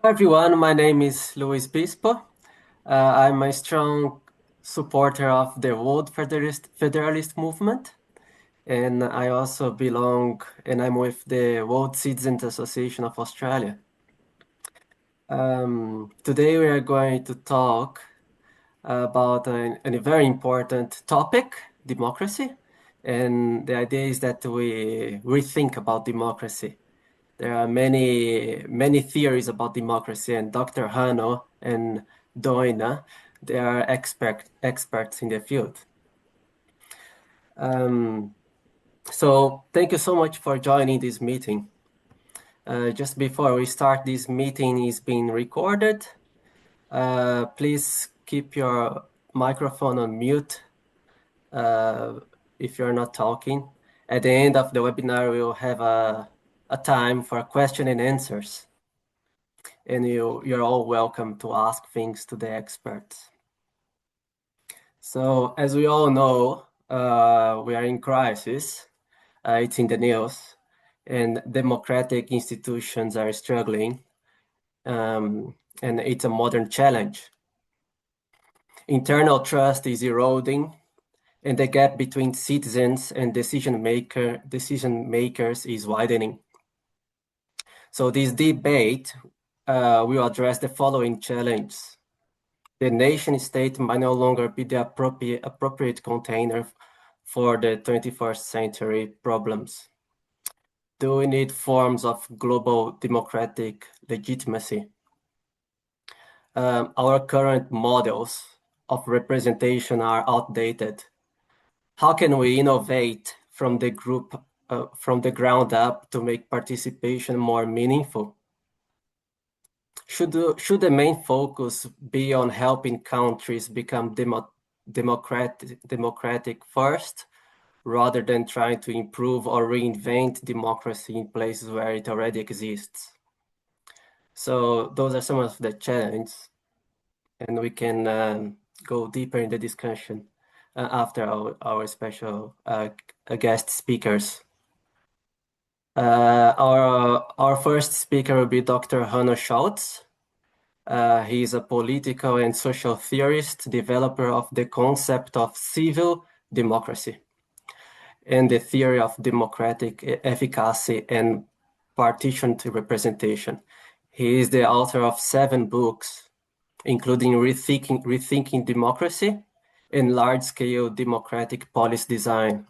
Hi everyone, my name is Luis Bispo. I'm a strong supporter of the World Federalist movement, and I also belong and I'm with the World Citizens Association of Australia. Today we are going to talk about a very important topic, democracy, and the idea is that we rethink about democracy. There are many theories about democracy, and Dr. Hanno and Doina, they are experts in the field. Um, so thank you so much for joining this meeting. Just before we start, this meeting is being recorded. Please keep your microphone on mute uh, if you're not talking. At the end of the webinar, we will have a time for question and answers. And you're all welcome to ask things to the experts. So as we all know, we are in crisis. It's in the news, and democratic institutions are struggling, and it's a modern challenge. Internal trust is eroding, and the gap between citizens and decision makers is widening. So this debate will address the following challenges. The nation state might no longer be the appropriate container for the 21st century problems. Do we need forms of global democratic legitimacy? Our current models of representation are outdated. How can we innovate from the ground up to make participation more meaningful? Should the main focus be on helping countries become democratic first, rather than trying to improve or reinvent democracy in places where it already exists? So those are some of the challenges, and we can go deeper in the discussion after our special guest speakers. Our first speaker will be Dr. Hanno Scholtz. He is a political and social theorist, developer of the concept of civil democracy and the theory of democratic efficacy and partitioned representation. He is the author of 7 books, including Rethinking Democracy and Large-Scale Democratic Policy Design.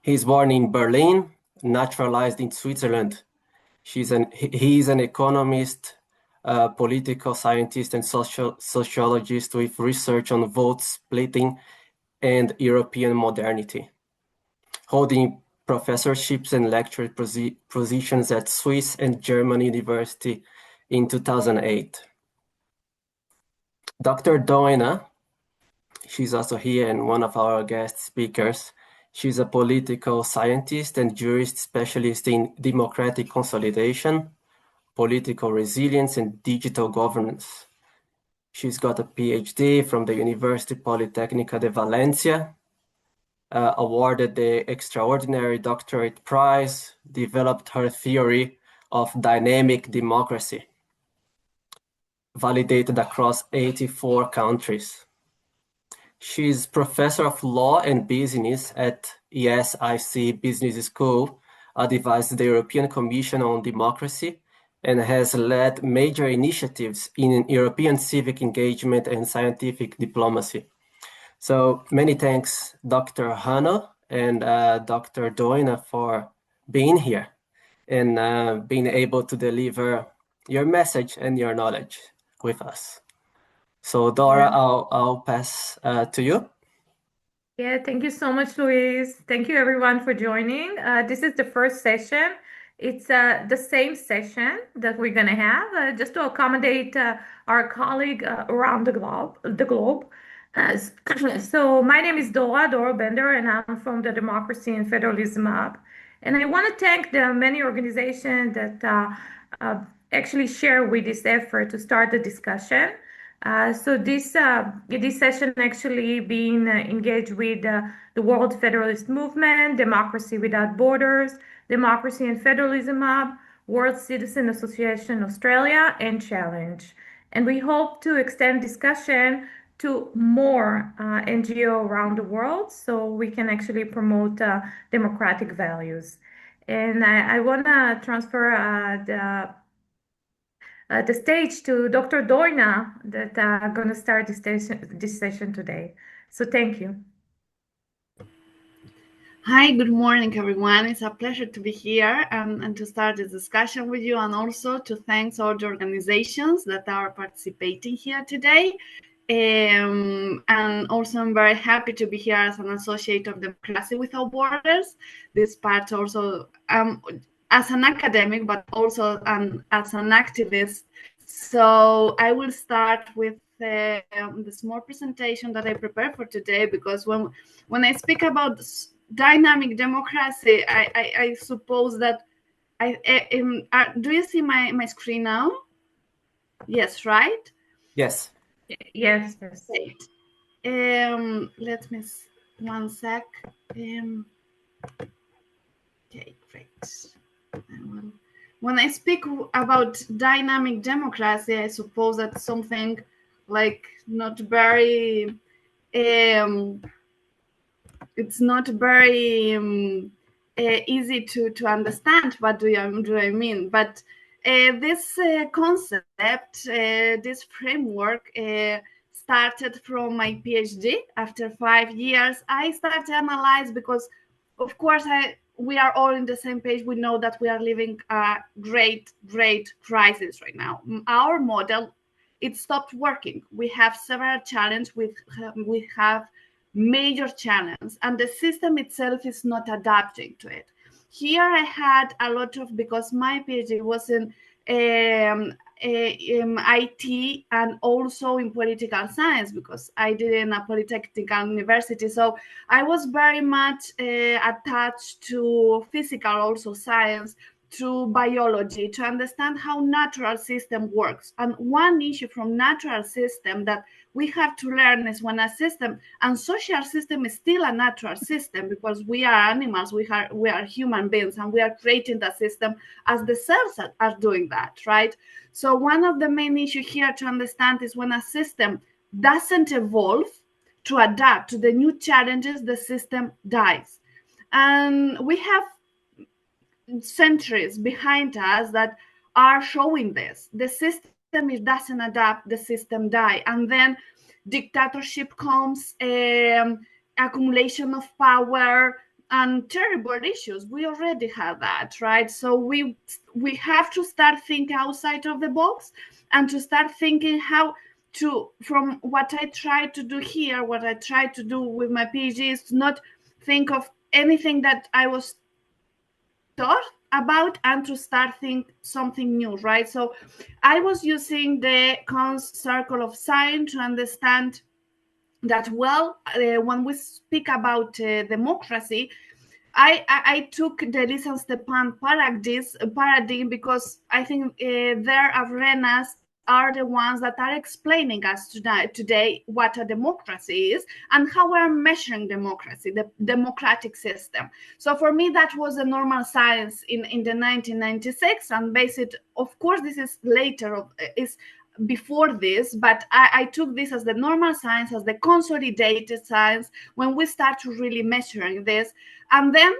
He is born in Berlin, naturalized in Switzerland. He is an economist, political scientist, and sociologist with research on vote splitting and European modernity, holding professorships and lecture positions at Swiss and German university in 2008. Dr. Doina, she's also here and one of our guest speakers. She's a political scientist and jurist specialist in democratic consolidation, political resilience, and digital governance. She's got a PhD from the University Politecnica de Valencia, awarded the Extraordinary Doctorate Prize, developed her theory of dynamic democracy, validated across 84 countries. She's professor of law and business at ESIC Business School, advised the European Commission on Democracy, and has led major initiatives in European civic engagement and scientific diplomacy. So many thanks, Dr. Hanno and Dr. Doina, for being here and being able to deliver your message and your knowledge with us. So Dora, Yeah. I'll pass to you. Yeah, thank you so much, Louise. Thank you everyone for joining. This is the first session. It's the same session that we're gonna have just to accommodate our colleague around the globe. So my name is Dora Bender, and I'm from the Democracy and Federalism Hub. And I want to thank the many organizations that uh, actually share with this effort to start the discussion. So this session actually being engaged with the World Federalist Movement, Democracy Without Borders, Democracy and Federalism Hub, World Citizen Association Australia, and Challenge. And we hope to extend discussion to more NGO around the world so we can actually promote democratic values. And I want to transfer the stage to Dr. Doina that are going to start this session today. So thank you. Hi, good morning, everyone. It's a pleasure to be here and to start this discussion with you, and also to thank all the organizations that are participating here today. And also, I'm very happy to be here as an associate of Democracy Without Borders. This part also as an academic, but also as an activist. So I will start with the small presentation that I prepared for today, because when I speak about dynamic democracy, I suppose that do you see my screen now? Yes, right? Yes. Yes. Great. Let me one sec. Okay, great. When I speak about dynamic democracy, I suppose that's something like not very it's not very easy to understand. What do I mean? But this concept, this framework started from my PhD. After 5 years, I started to analyze, because of course we are all in the same page. We know that we are living a great crisis right now. Our model, it stopped working. We have several challenges. We have major challenge, and the system itself is not adapting to it. Here I had a lot of, because my PhD was in IT and also in political science, because I did it in a polytechnical university. So I was very much attached to physical also science, to biology, to understand how natural system works. And one issue from natural system that we have to learn is when a system, and social system is still a natural system, because we are animals, we are human beings, and we are creating the system as the cells are doing that, right? So one of the main issues here to understand is when a system doesn't evolve to adapt to the new challenges, the system dies. And we have centuries behind us that are showing this. The system, it doesn't adapt, the system die. And then dictatorship comes, accumulation of power, and terrible issues. We already have that, right? So we have to start thinking outside of the box, and to start thinking how to, from what I try to do here, what I try to do with my PhD, is to not think of anything that I was taught about, and to start think something new, right? So I was using the Kahn's circle of science to understand that, well, when we speak about democracy, I took the Lisa Stepan paradigm, because I think their arenas are the ones that are explaining us today what a democracy is and how we're measuring democracy, the democratic system. So for me, that was a normal science in the 1996, and based, of course, this is later, is before this, but I took this as the normal science, as the consolidated science, when we start to really measuring this. And then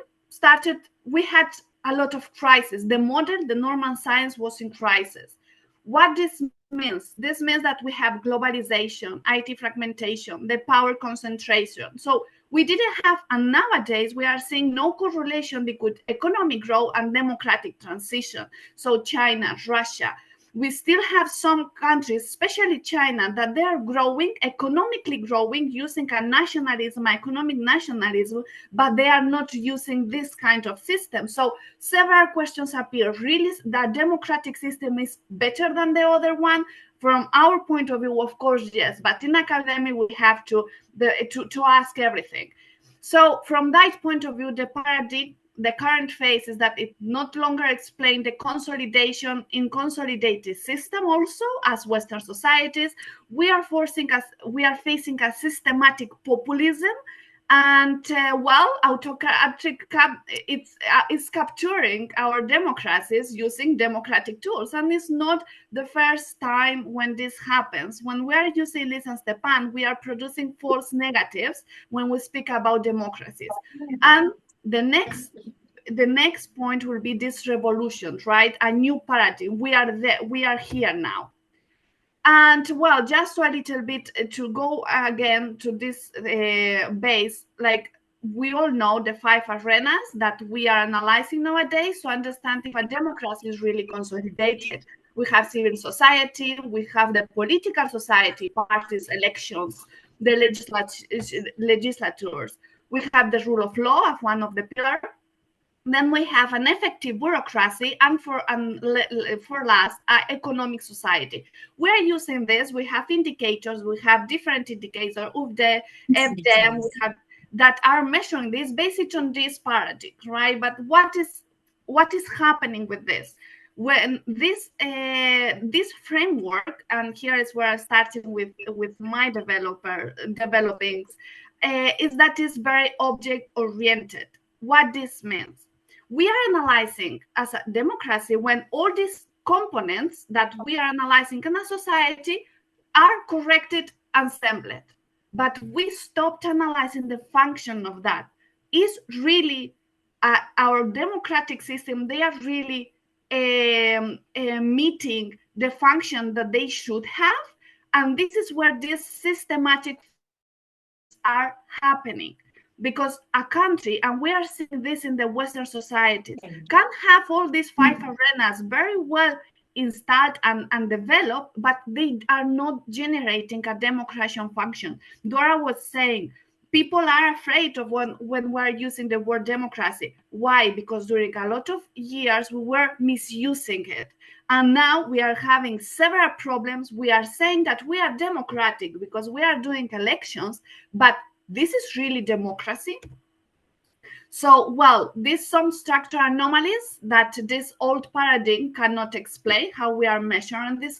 we had a lot of crisis. The model, the normal science, was in crisis. What this means? This means that we have globalization, IT fragmentation, the power concentration. So we didn't have, and nowadays we are seeing no correlation between economic growth and democratic transition. So China, Russia, we still have some countries, especially China, that they are growing, economically growing, using a nationalism, economic nationalism, but they are not using this kind of system. So several questions appear. Really, the democratic system is better than the other one? From our point of view, of course, yes. But in academia, we have to ask everything. So from that point of view, the paradigm, the current phase, is that it not longer explains the consolidation in consolidated system. Also, as Western societies, we are facing a systematic populism, And autocratic it's capturing our democracies using democratic tools. And it's not the first time when this happens. When we are using Liz and Stepan, we are producing false negatives when we speak about democracies. And the next point will be this revolution, right? A new paradigm. We are there. We are here now. And well, just a little bit to go again to this base, like we all know the 5 arenas that we are analyzing nowadays to understand if a democracy is really consolidated. We have civil society, we have the political society, parties, elections, the legislatures. We have the rule of law as one of the pillars. Then we have an effective bureaucracy, and for last, economic society. We are using this. We have indicators. We have different indicators of the FDM. We have that are measuring this based on this paradigm, right? But what is happening with this? When this framework, and here is where I started with my developing, is that is very object oriented. What this means? We are analyzing as a democracy when all these components that we are analyzing in a society are corrected and assembled. But we stopped analyzing the function of that. Is really our democratic system, they are really meeting the function that they should have? And this is where these systematic are happening. Because a country, and we are seeing this in the Western societies, can have all these 5 arenas very well installed and developed, but they are not generating a democratic function. Dora was saying, people are afraid of when we're using the word democracy. Why? Because during a lot of years, we were misusing it. And now we are having several problems. We are saying that we are democratic because we are doing elections, but this is really democracy? So, well, these some structural anomalies that this old paradigm cannot explain, how we are measuring this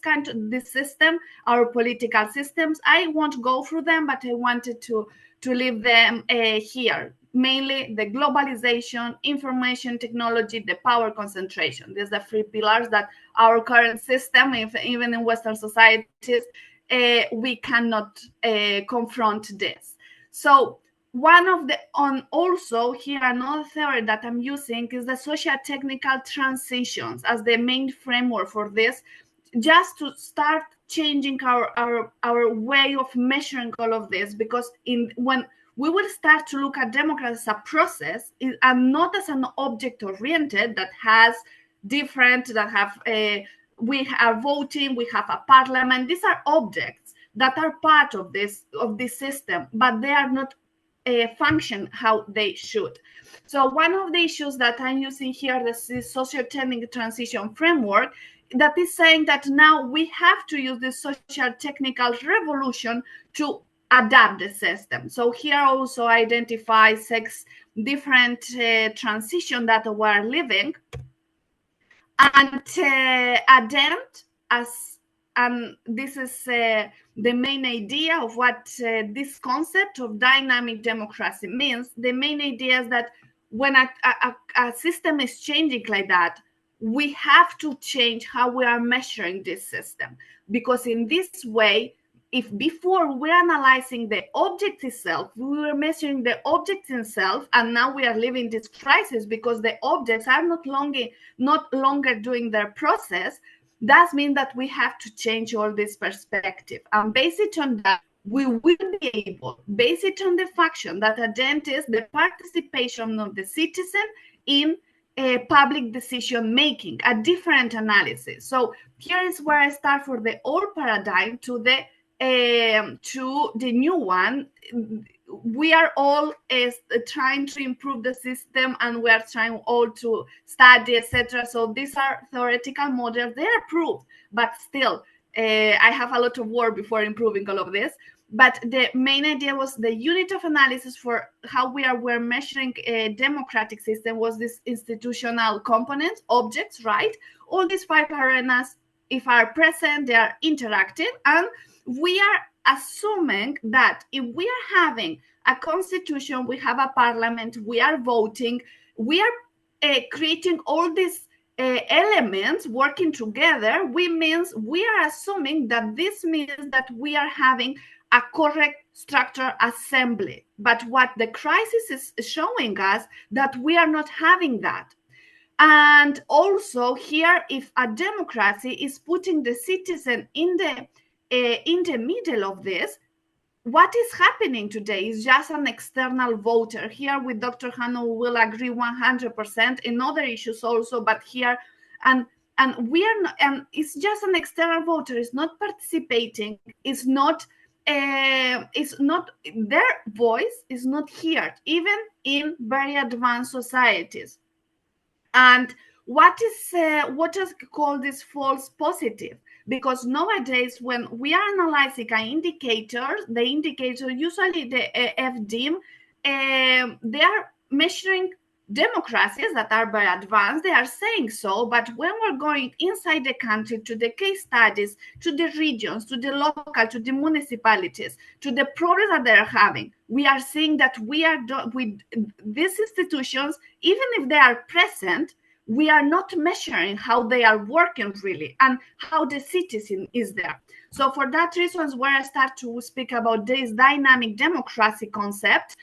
system, our political systems. I won't go through them, but I wanted to leave them here. Mainly the globalization, information technology, the power concentration. These are the 3 pillars that our current system, even in Western societies, we cannot confront this. So one of the also here, another theory that I'm using is the socio-technical transitions as the main framework for this, just to start changing our way of measuring all of this. Because when we will start to look at democracy as a process and not as an object oriented that has different, that have we are voting, we have a parliament. These are objects that are part of this system, but they are not function how they should. So one of the issues that I'm using here, this is socio-technical transition framework, that is saying that now we have to use this social technical revolution to adapt the system. So here also identify 6 different transitions that we are living, and adapt as, and this is the main idea of what this concept of dynamic democracy means. The main idea is that when a system is changing like that, we have to change how we are measuring this system. Because in this way, if before we're analyzing the object itself, we were measuring the object itself, and now we are living this crisis because the objects are not longer doing their process. That means that we have to change all this perspective. And based on that, we will be able, based on the faction that agenda is the participation of the citizen in public decision making, a different analysis. So here is where I start for the old paradigm to the new one. We are all trying to improve the system, and we are trying all to study, etc. So these are theoretical models. They are proved, but still, I have a lot of work before improving all of this. But the main idea was the unit of analysis for how we're measuring a democratic system was this institutional components, objects, right? All these 5 arenas, if are present, they are interactive, and we are assuming that if we are having a constitution, we have a parliament, we are voting, we are creating all these elements working together. We are assuming that this means that we are having a correct structure assembly. But what the crisis is showing us, that we are not having that. And also here, if a democracy is putting the citizen in the middle of this, what is happening today is just an external voter. Here with Dr. Hanno will agree 100% in other issues also, but here, and we are not, and it's just an external voter, is not participating, is not their voice is not heard, even in very advanced societies. And what is called this false positive? Because nowadays, when we are analyzing an indicator, the indicator, usually the FDIM, they are measuring democracies that are very advanced. They are saying so, but when we're going inside the country to the case studies, to the regions, to the local, to the municipalities, to the problems that they're having, we are seeing that we are with these institutions, even if they are present, we are not measuring how they are working really and how the citizen is there. So for that reason, where I start to speak about this dynamic democracy concept,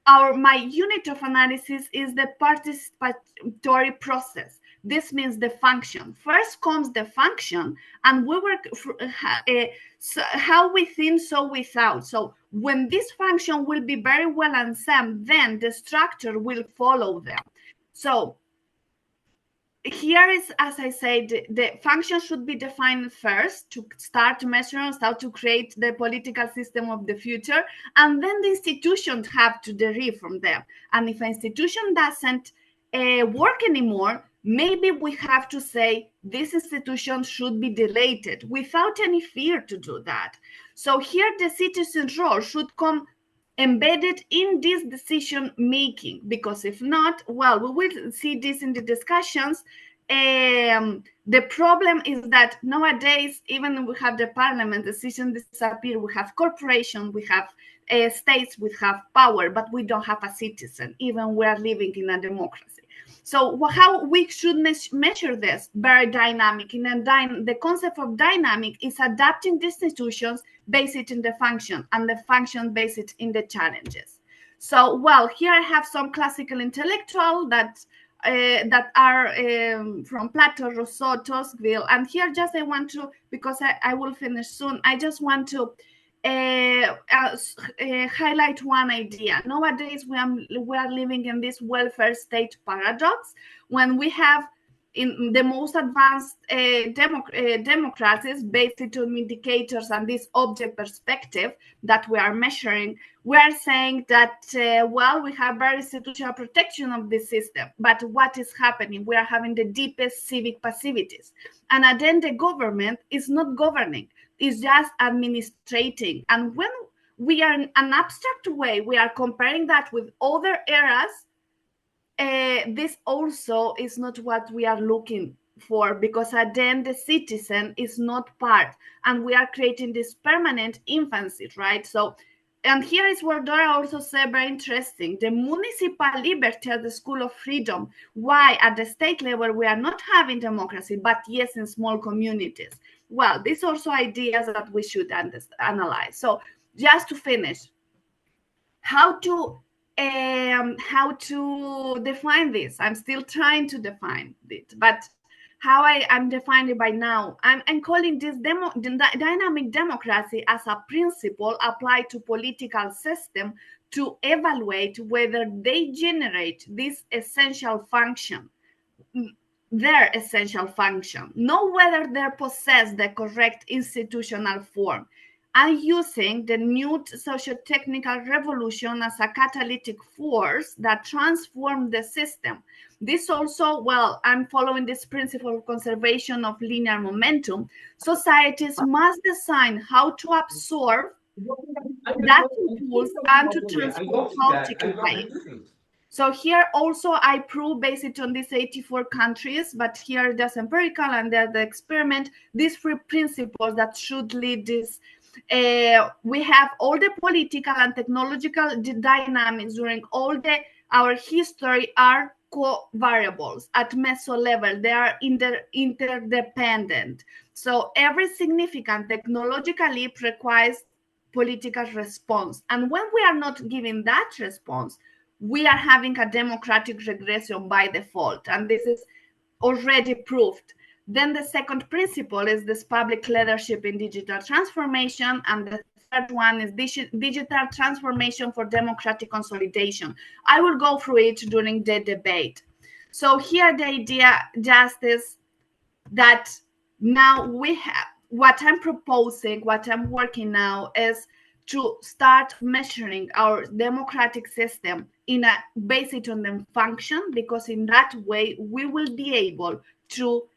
my unit of analysis is the participatory process. This means the function. First comes the function, and we work how within, so without. So when this function will be very well ensembled, then the structure will follow them. So here is, as I said, the function should be defined first to start measuring, start to create the political system of the future, and then the institutions have to derive from them. And if an institution doesn't work anymore, maybe we have to say this institution should be deleted without any fear to do that. So here the citizen's role should come embedded in this decision making, because if not, well, we will see this in the discussions. The problem is that nowadays, even we have the parliament, decisions disappear. We have corporations, we have states, we have power, but we don't have a citizen, even we are living in a democracy. So how we should measure this? Very dynamic. The concept of dynamic is adapting the institutions based in the function, and the function based in the challenges. So, well, here I have some classical intellectuals that are from Plato, Rousseau, Tocqueville, and here just I want to, because I will finish soon, I just want to highlight one idea. Nowadays, we are living in this welfare state paradox, when we have in the most advanced democracies based on indicators and this object perspective that we are measuring. We are saying that, well, we have very institutional protection of the system, but what is happening? We are having the deepest civic passivities. And then the government is not governing, it's just administrating. And when we are in an abstract way, we are comparing that with other eras, this also is not what we are looking for, because then the citizen is not part, and we are creating this permanent infancy, right? So, and here is where Dora also said very interesting, the municipal liberty at the school of freedom. Why at the state level we are not having democracy, but yes, in small communities? Well, these are also ideas that we should analyze. So just to finish, how to define this? I'm still trying to define it, but how I'm defining it by now, I'm calling this dynamic democracy as a principle applied to political system to evaluate whether they generate this essential function, their essential function, not whether they possess the correct institutional form. And using the new socio-technical revolution as a catalytic force that transformed the system. This also, well, I'm following this principle of conservation of linear momentum. Societies must design how to absorb that impulse and to transform chaotic environment. So here also I prove based on these 84 countries, but here there's empirical and there's the experiment, these three principles that should lead this We have all the political and technological dynamics during all our history are co-variables at meso level. They are interdependent. So every significant technological leap requires political response. And when we are not giving that response, we are having a democratic regression by default. And this is already proved. Then the second principle is this public leadership in digital transformation. And the third one is digital transformation for democratic consolidation. I will go through it during the debate. So here the idea just is that now we have, what I'm proposing, what I'm working now is to start measuring our democratic system based on the function, because in that way we will be able to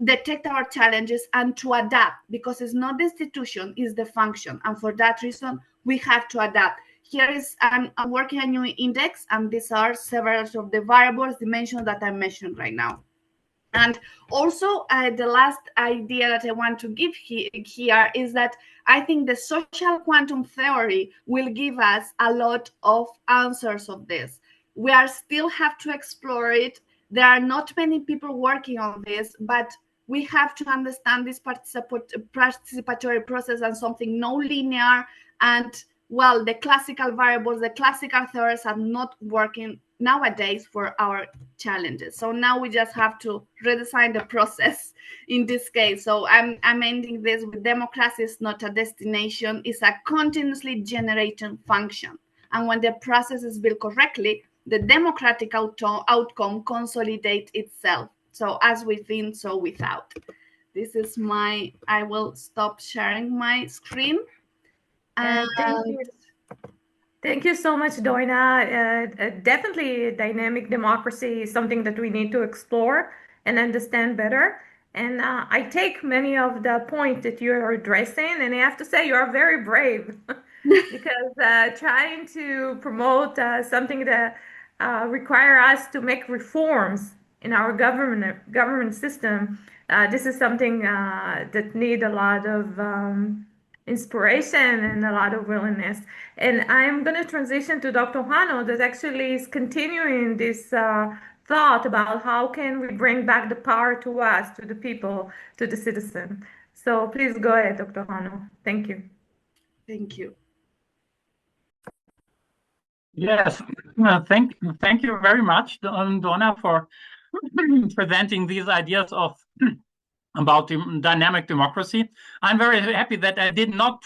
detect our challenges and to adapt, because it's not the institution, it's the function. And for that reason, we have to adapt. Here is, I'm working a new index, and these are several of the variables, dimensions that I mentioned right now. And also, the last idea that I want to give here is that I think the social quantum theory will give us a lot of answers of this. We are still have to explore it. There are not many people working on this, but we have to understand this participatory process as something non-linear. And well, the classical variables, the classical theories are not working nowadays for our challenges. So now we just have to redesign the process in this case. So I'm ending this with democracy is not a destination, it's a continuously generating function. And when the process is built correctly, the democratic outcome consolidates itself. So as within, so without. This is I will stop sharing my screen. Thank you so much, Doina. Definitely, dynamic democracy is something that we need to explore and understand better. And I take many of the points that you're addressing, and I have to say you are very brave because trying to promote something that require us to make reforms in our government system, this is something that need a lot of inspiration and a lot of willingness. And I'm going to transition to Dr. Hanno that actually is continuing this thought about how can we bring back the power to us, to the people, to the citizen. So please go ahead, Dr. Hanno. Thank you. Thank you. Yes, thank you very much, Donna, for presenting these ideas about dynamic democracy. I'm very happy that I did not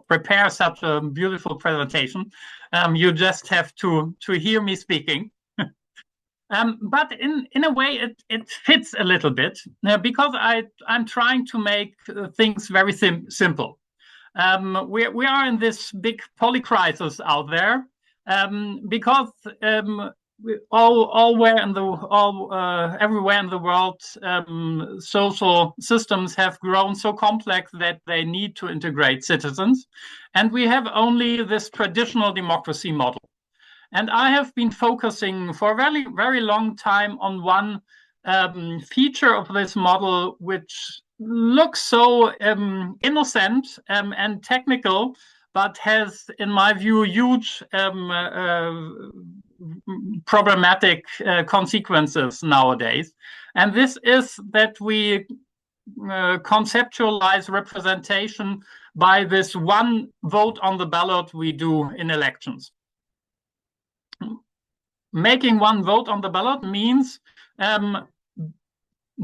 prepare such a beautiful presentation. You just have to hear me speaking. But in a way, it fits a little bit because I'm trying to make things very simple. We are in this big polycrisis out there because everywhere in the world, social systems have grown so complex that they need to integrate citizens, and we have only this traditional democracy model. And I have been focusing for a very, very long time on one feature of this model, which looks so innocent and technical, but has, in my view, huge problematic consequences nowadays. And this is that we conceptualize representation by this one vote on the ballot we do in elections. Making one vote on the ballot means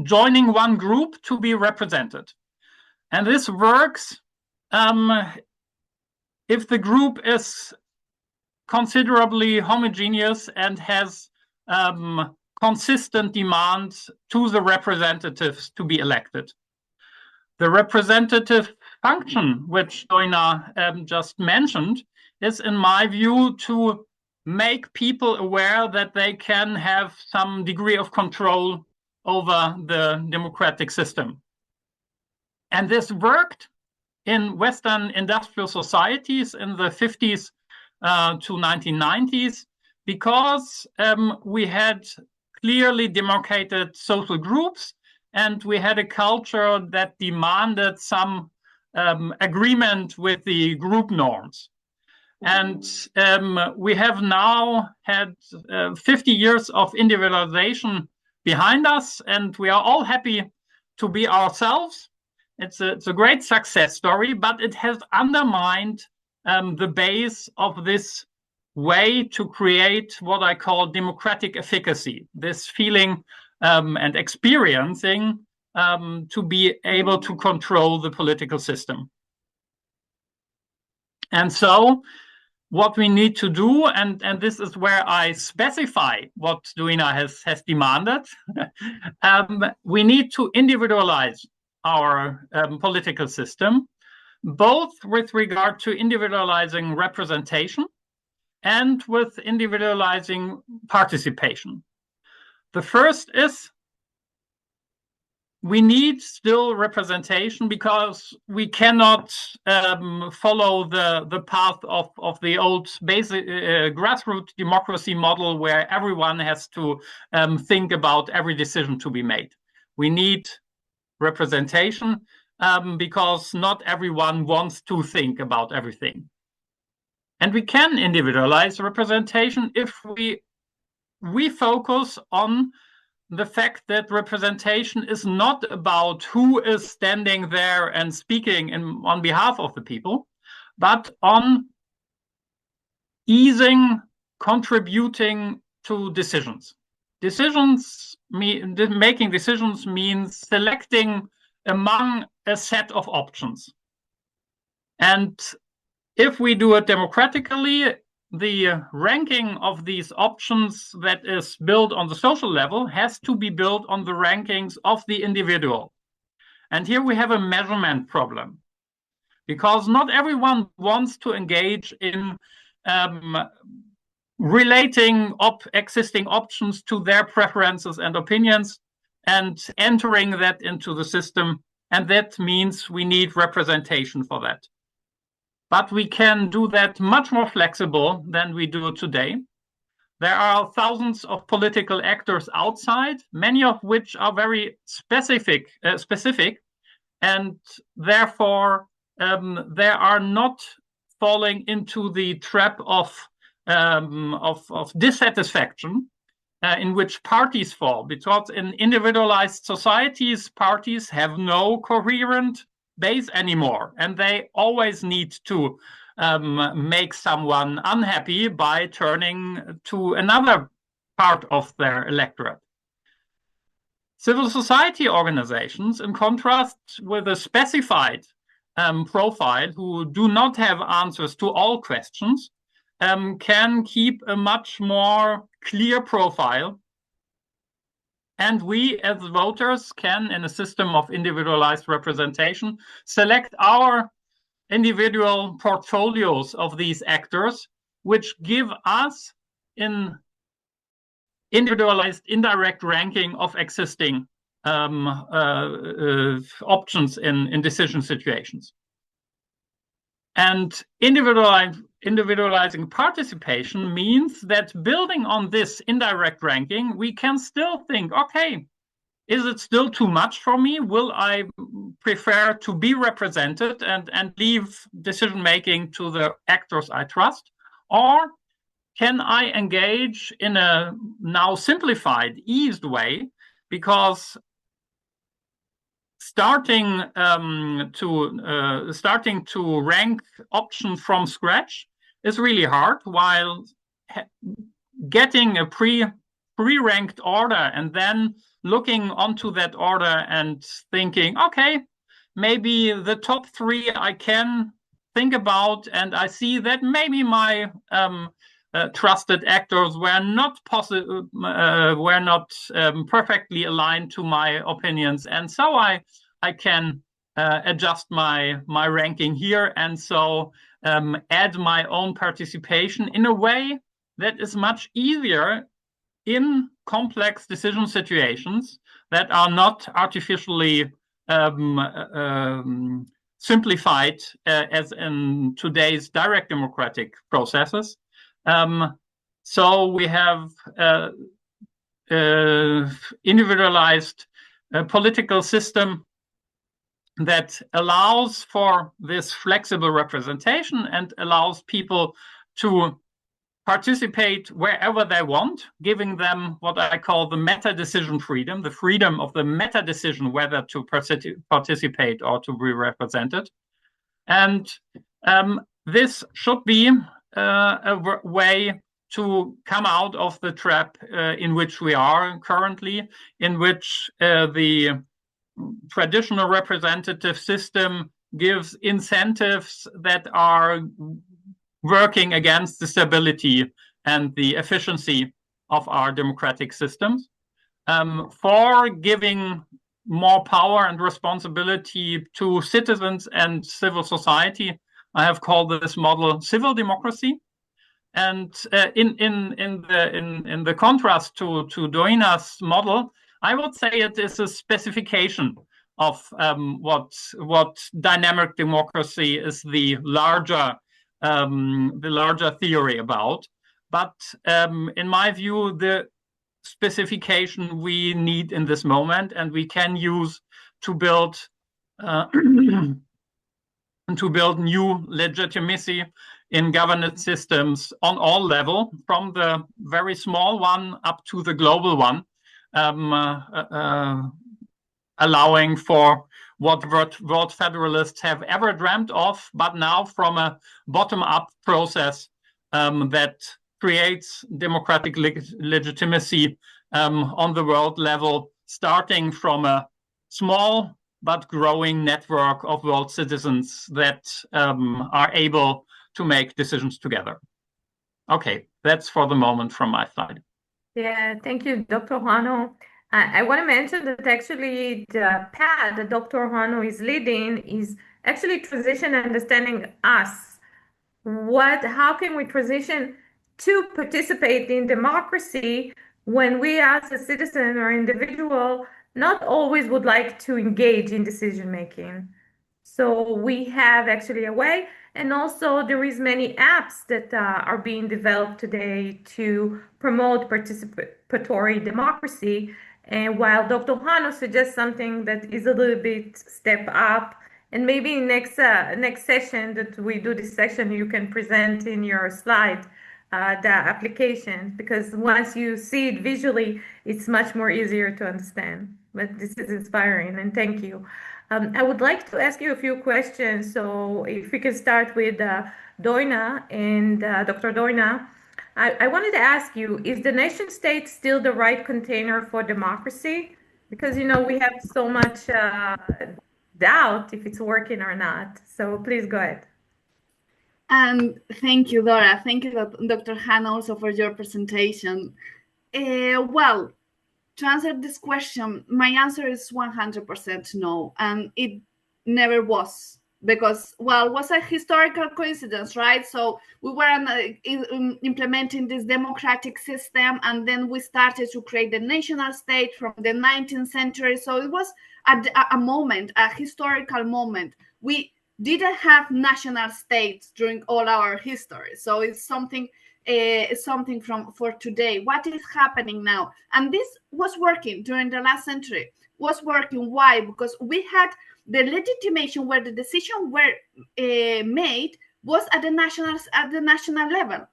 joining one group to be represented. And this works if the group is considerably homogeneous and has consistent demands to the representatives to be elected. The representative function, which Doina just mentioned, is, in my view, to make people aware that they can have some degree of control over the democratic system. And this worked in Western industrial societies in the 50s to 1990s because we had clearly demarcated social groups and we had a culture that demanded some agreement with the group norms. And we have now had 50 years of individualization behind us, and we are all happy to be ourselves. It's a great success story, but it has undermined the base of this way to create what I call democratic efficacy, this feeling and experiencing to be able to control the political system. And so what we need to do, and this is where I specify what Duina has demanded, we need to individualize our political system, both with regard to individualizing representation and with individualizing participation. The first is we need still representation because we cannot follow the path of the old basic grassroots democracy model where everyone has to think about every decision to be made. We need representation because not everyone wants to think about everything. And we can individualize representation if we focus on the fact that representation is not about who is standing there and speaking on behalf of the people, but on contributing to decisions. Making decisions means selecting among a set of options. And if we do it democratically, the ranking of these options that is built on the social level has to be built on the rankings of the individual. And here we have a measurement problem, because not everyone wants to engage in relating existing options to their preferences and opinions and entering that into the system. And that means we need representation for that. But we can do that much more flexible than we do today. There are thousands of political actors outside, many of which are very specific, and therefore they are not falling into the trap of dissatisfaction in which parties fall, because in individualized societies, parties have no coherent base anymore, and they always need to make someone unhappy by turning to another part of their electorate. Civil society organizations, in contrast with a specified profile who do not have answers to all questions, can keep a much more clear profile. And we, as voters, can, in a system of individualized representation, select our individual portfolios of these actors, which give us an individualized indirect ranking of existing options in decision situations. And individualizing participation means that building on this indirect ranking, we can still think, okay, is it still too much for me? Will I prefer to be represented and leave decision-making to the actors I trust? Or can I engage in a now simplified, eased way? Because starting to rank options from scratch is really hard, while getting a pre-ranked order and then looking onto that order and thinking, okay, maybe the top 3 I can think about, and I see that maybe my trusted actors were not perfectly aligned to my opinions, and so I can adjust my ranking here, and so add my own participation in a way that is much easier in complex decision situations that are not artificially simplified as in today's direct democratic processes. So we have individualized political system that allows for this flexible representation and allows people to participate wherever they want, giving them what I call the meta decision freedom, the freedom of the meta decision whether to participate or to be represented. And this should be a way to come out of the trap in which we are currently, in which the traditional representative system gives incentives that are working against the stability and the efficiency of our democratic systems. For giving more power and responsibility to citizens and civil society, I have called this model civil democracy. And in the contrast to Doina's model, I would say it is a specification of what dynamic democracy is the larger theory about. But in my view, the specification we need in this moment and we can use to build new legitimacy in governance systems on all levels, from the very small one up to the global one, allowing for what world federalists have ever dreamt of, but now from a bottom-up process that creates democratic legitimacy on the world level, starting from a small but growing network of world citizens that are able to make decisions together. Okay, that's for the moment from my side. Yeah, thank you, Dr. Hanno. I want to mention that actually the path that Dr. Hanno is leading is actually transition understanding us. How can we transition to participate in democracy when we as a citizen or individual not always would like to engage in decision making? So we have actually a way, and also there is many apps that are being developed today to promote participatory democracy. And while Dr. Hanno suggests something that is a little bit step up, and maybe next session that we do this session, you can present in your slide the application, because once you see it visually, it's much more easier to understand. But this is inspiring, and thank you. I would like to ask you a few questions. So if we can start with Doina and Dr. Doina, I wanted to ask you, is the nation state still the right container for democracy? Because, you know, we have so much doubt if it's working or not. So please go ahead. And thank you, Dora. Thank you, Dr. Hanno, also for your presentation. Well, to answer this question, my answer is 100% no, and it never was, because, well, it was a historical coincidence, right? So we were implementing this democratic system, and then we started to create the national state from the 19th century. So it was a moment, a historical moment. We didn't have national states during all our history, so it's something for today. What is happening now? And this was working during the last century. Was working. Why? Because we had the legitimation where the decisions were made was at the national level,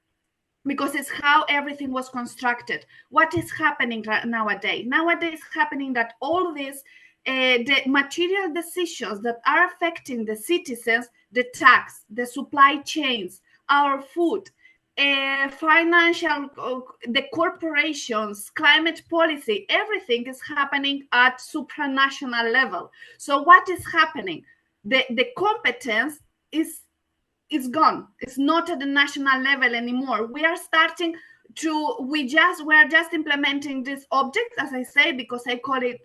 because it's how everything was constructed. What is happening nowadays? Nowadays, happening that all this, the material decisions that are affecting the citizens, the tax, the supply chains, our food, financial, the corporations, climate policy, everything is happening at supranational level. So what is happening? The competence is gone. It's not at the national level anymore. We are starting to, we're just implementing these objects, as I say, because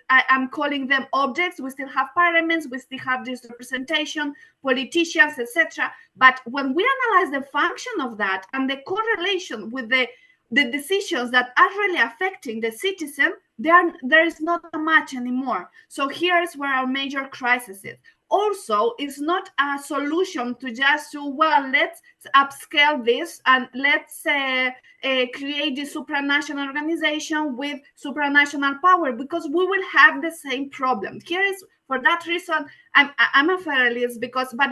I'm calling them objects. We still have parliaments, we still have this representation, politicians, etc. But when we analyze the function of that and the correlation with the decisions that are really affecting the citizen, there is not much anymore. So here's where our major crisis is. also is not a solution to just do, well, let's upscale this and let's create this supranational organization with supranational power, because we will have the same problem. Here is, for that reason, I'm a federalist, because I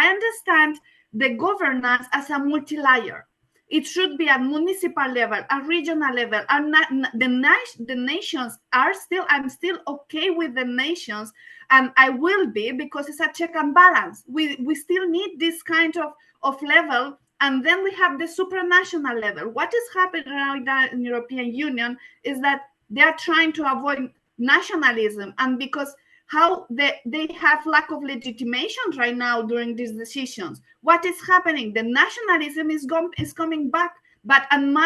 understand the governance as a multi-layer. It should be at municipal level, at regional level, and the nations are still, I'm still okay with the nations, and I will be, because it's a check and balance. We still need this kind of level, and then we have the supranational level. What is happening right now in the European Union is that they are trying to avoid nationalism, and because how they have lack of legitimation right now during these decisions. What is happening? The nationalism is coming back, but in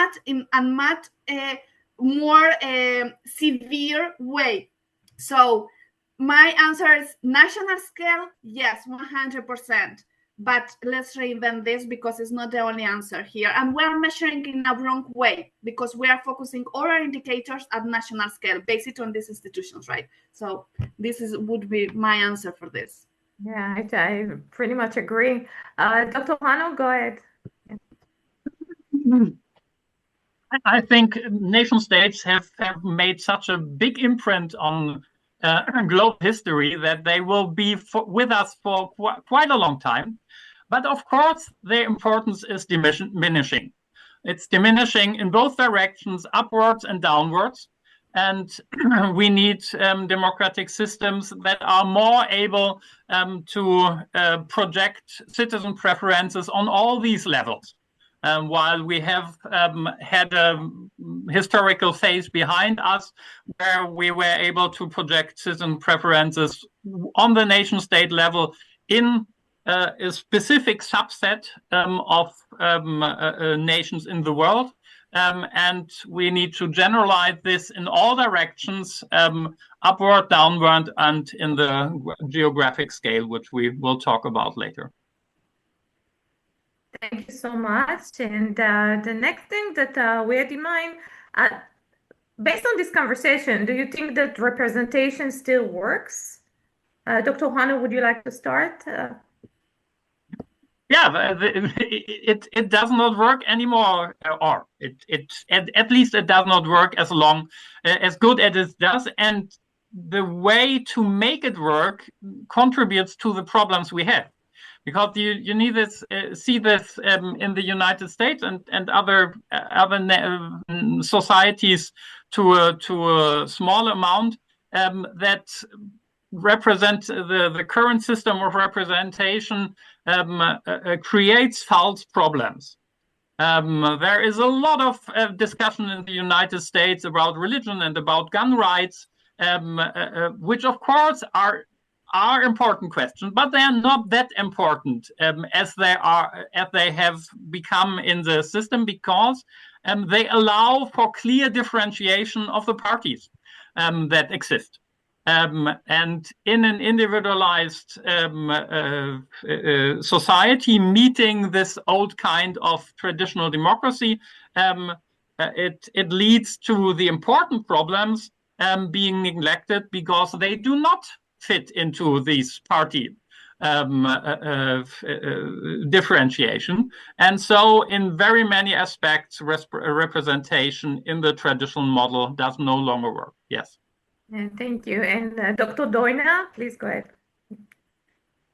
a much more severe way. So my answer is national scale, yes, 100%. But let's reinvent this, because it's not the only answer here. And we're measuring in a wrong way, because we are focusing all our indicators at national scale, based on these institutions, right? So this would be my answer for this. Yeah, I pretty much agree. Dr. Hanno, go ahead. I think nation states have made such a big imprint on global history that they will be with us for quite a long time. But of course, their importance is diminishing. It's diminishing in both directions, upwards and downwards. And we need democratic systems that are more able to project citizen preferences on all these levels. While we have had a historical phase behind us where we were able to project citizen preferences on the nation state level in a specific subset of nations in the world. And we need to generalize this in all directions, upward, downward, and in the geographic scale, which we will talk about later. Thank you so much. And the next thing that we had in mind, based on this conversation, do you think that representation still works? Dr. Hanno, would you like to start? Yeah, it does not work anymore, or at least it does not work as good as it does. And the way to make it work contributes to the problems we have. Because you need this, see this in the United States and other societies to a small amount that represent the current system of representation creates false problems. There is a lot of discussion in the United States about religion and about gun rights, which of course are important questions, but they are not that important as they have become in the system, because they allow for clear differentiation of the parties that exist. And in an individualized society meeting this old kind of traditional democracy, it leads to the important problems being neglected because they do not fit into these party differentiation. And so in very many aspects, representation in the traditional model does no longer work. Yes. Thank you. And Dr. Doina, please go ahead.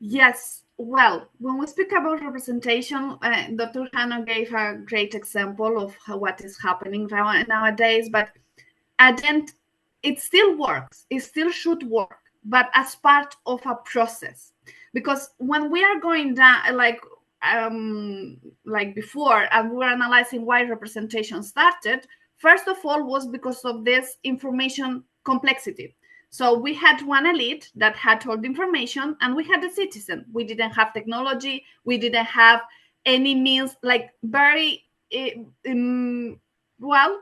Yes. Well, when we speak about representation, Dr. Hanno gave a great example of what is happening nowadays, but at the end, it still works. It still should work, but as part of a process. Because when we are going down, like before, and we were analyzing why representation started, first of all was because of this information complexity. So we had one elite that had all the information, and we had the citizen. We didn't have technology. We didn't have any means, like very,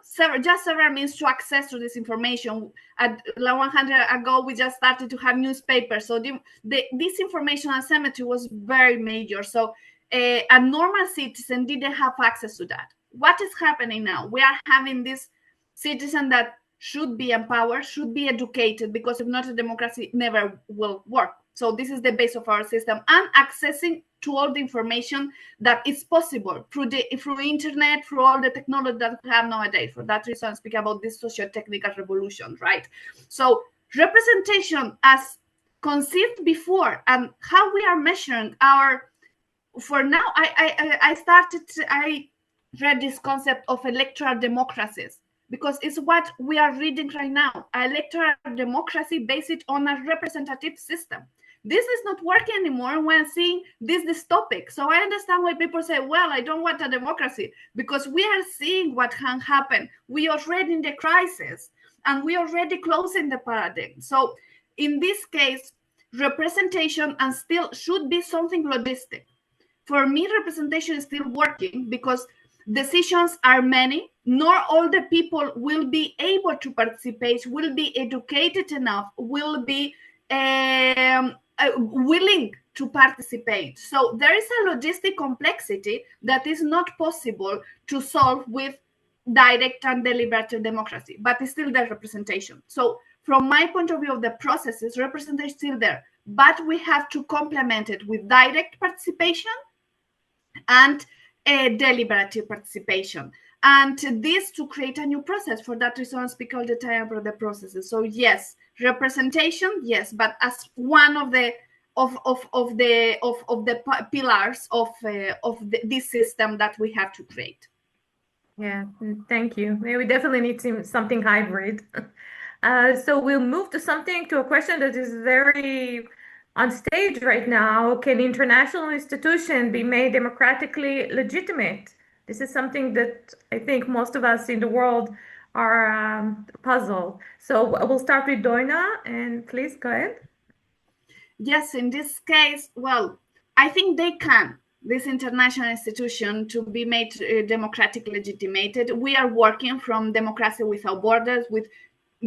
several means to access to this information. At 100 ago, we just started to have newspapers. So this information asymmetry was very major. So a normal citizen didn't have access to that. What is happening now? We are having this citizen that should be empowered, should be educated, because if not, a democracy never will work. So this is the base of our system, and accessing to all the information that is possible through internet, through all the technology that we have nowadays. For that reason, I speak about this socio-technical revolution, right? So representation as conceived before, and how we are measuring our, for now, I read this concept of electoral democracies, because it's what we are reading right now. Electoral democracy based on a representative system. This is not working anymore when seeing this topic. So I understand why people say, well, I don't want a democracy, because we are seeing what can happen. We are already in the crisis, and we are already closing the paradigm. So in this case, representation and still should be something logistic. For me, representation is still working, because decisions are many. Not all the people will be able to participate, will be educated enough, will be willing to participate. So there is a logistic complexity that is not possible to solve with direct and deliberative democracy, but it's still there, representation. So from my point of view of the processes, representation is still there, but we have to complement it with direct participation and deliberative participation. And this to create a new process. For that reason, I speak all the time about the processes. So yes, representation, yes, but as one of the pillars of this system that we have to create. Yeah, thank you. We definitely need something hybrid. So we'll move to a question that is very on stage right now. Can international institutions be made democratically legitimate? This is something that I think most of us in the world are puzzled. So we'll start with Doina, and please go ahead. Yes, in this case, well, I think they can. This international institution to be made democratically legitimated. We are working from Democracy Without Borders with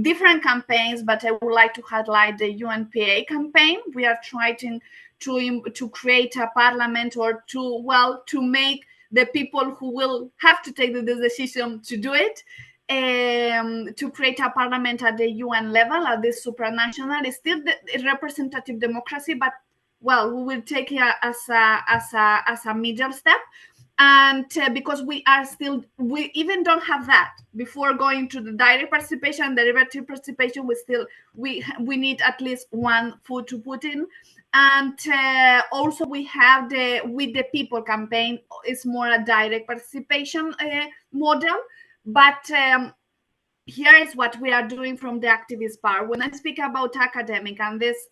different campaigns, but I would like to highlight the UNPA campaign. We are trying to create a parliament, or to make the people who will have to take the decision to do it, to create a parliament at the UN level, at this supranational. It's still the representative democracy, but well, we will take it as a middle step. And because we even don't have that before going to the direct participation, deliberative participation, we need at least one foot to put in. And also we have the With the People campaign. Is more a direct participation model, but here is what we are doing from the activist part. When I speak about academic and this,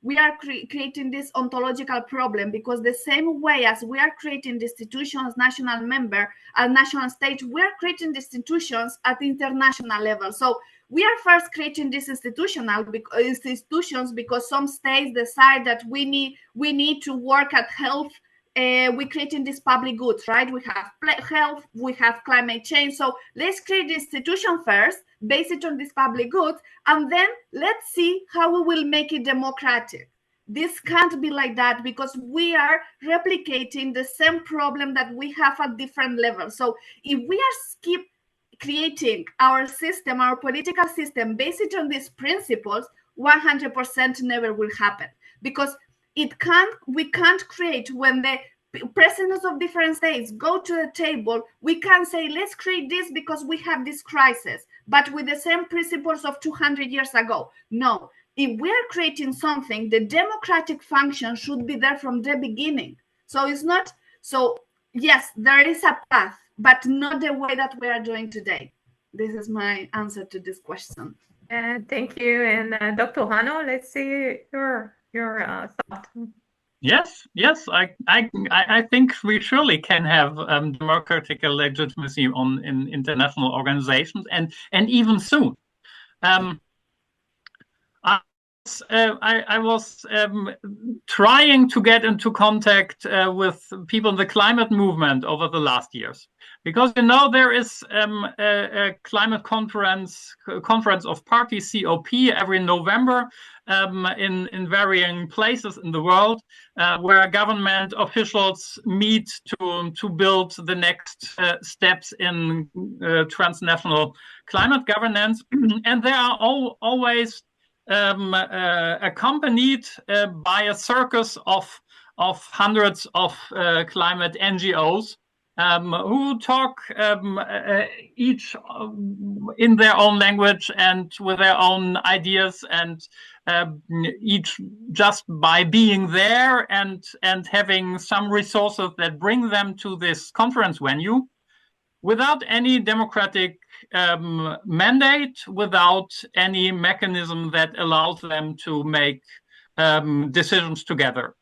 we are creating this ontological problem, because the same way as we are creating the institutions, national member and national state, we are creating the institutions at the international level. So we are first creating these institutions because some states decide that we need to work at health. We're creating these public goods, right? We have health, we have climate change. So let's create the institution first, base it on these public goods, and then let's see how we will make it democratic. This can't be like that, because we are replicating the same problem that we have at different levels. So if we are creating our system, our political system, based on these principles, 100% never will happen, because we can't create, when the presidents of different states go to the table, we can't say, let's create this because we have this crisis, but with the same principles of 200 years ago. No, if we are creating something, the democratic function should be there from the beginning. So it's not, so yes, there is a path, but not the way that we are doing today. This is my answer to this question. Thank you. And Dr. Hanno, let's see your thought. Yes, I think we surely can have democratic legitimacy in international organizations, and even soon. I was trying to get into contact with people in the climate movement over the last years, because there is a climate conference of parties, COP, every November in varying places in the world, where government officials meet to build the next steps in transnational climate governance, and they are always accompanied by a circus of hundreds of climate NGOs who talk each in their own language and with their own ideas, and each just by being there and having some resources that bring them to this conference venue without any democratic mandate, without any mechanism that allows them to make decisions together,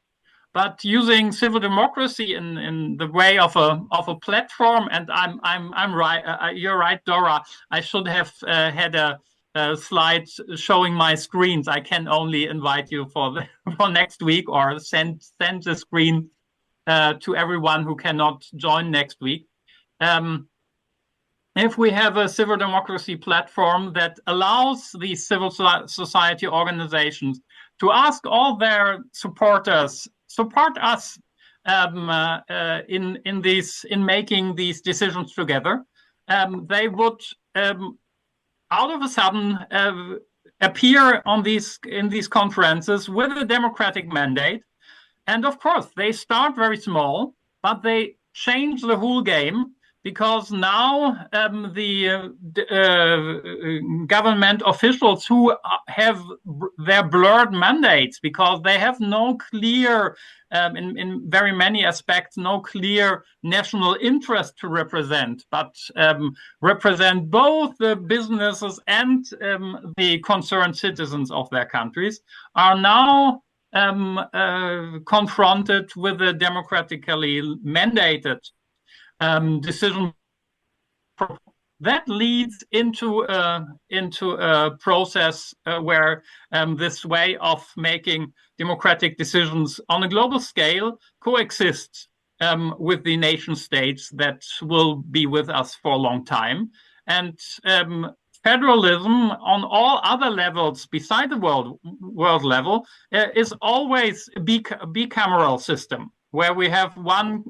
but using civil democracy in the way of a platform. And I'm right. You're right, Dora. I should have had a slide showing my screens. I can only invite you for next week, or send the screen to everyone who cannot join next week. If we have a civil democracy platform that allows these civil society organizations to ask all their supporters, support us in making these decisions together, they would out of a sudden appear in these conferences with a democratic mandate. And of course, they start very small, but they change the whole game, because now the government officials who have their blurred mandates, because they have no clear, in very many aspects, no clear national interest to represent, but represent both the businesses and the concerned citizens of their countries, are now confronted with a democratically mandated decision that leads into a process where this way of making democratic decisions on a global scale coexists with the nation states that will be with us for a long time. And federalism on all other levels beside the world level is always a bicameral system, where we have one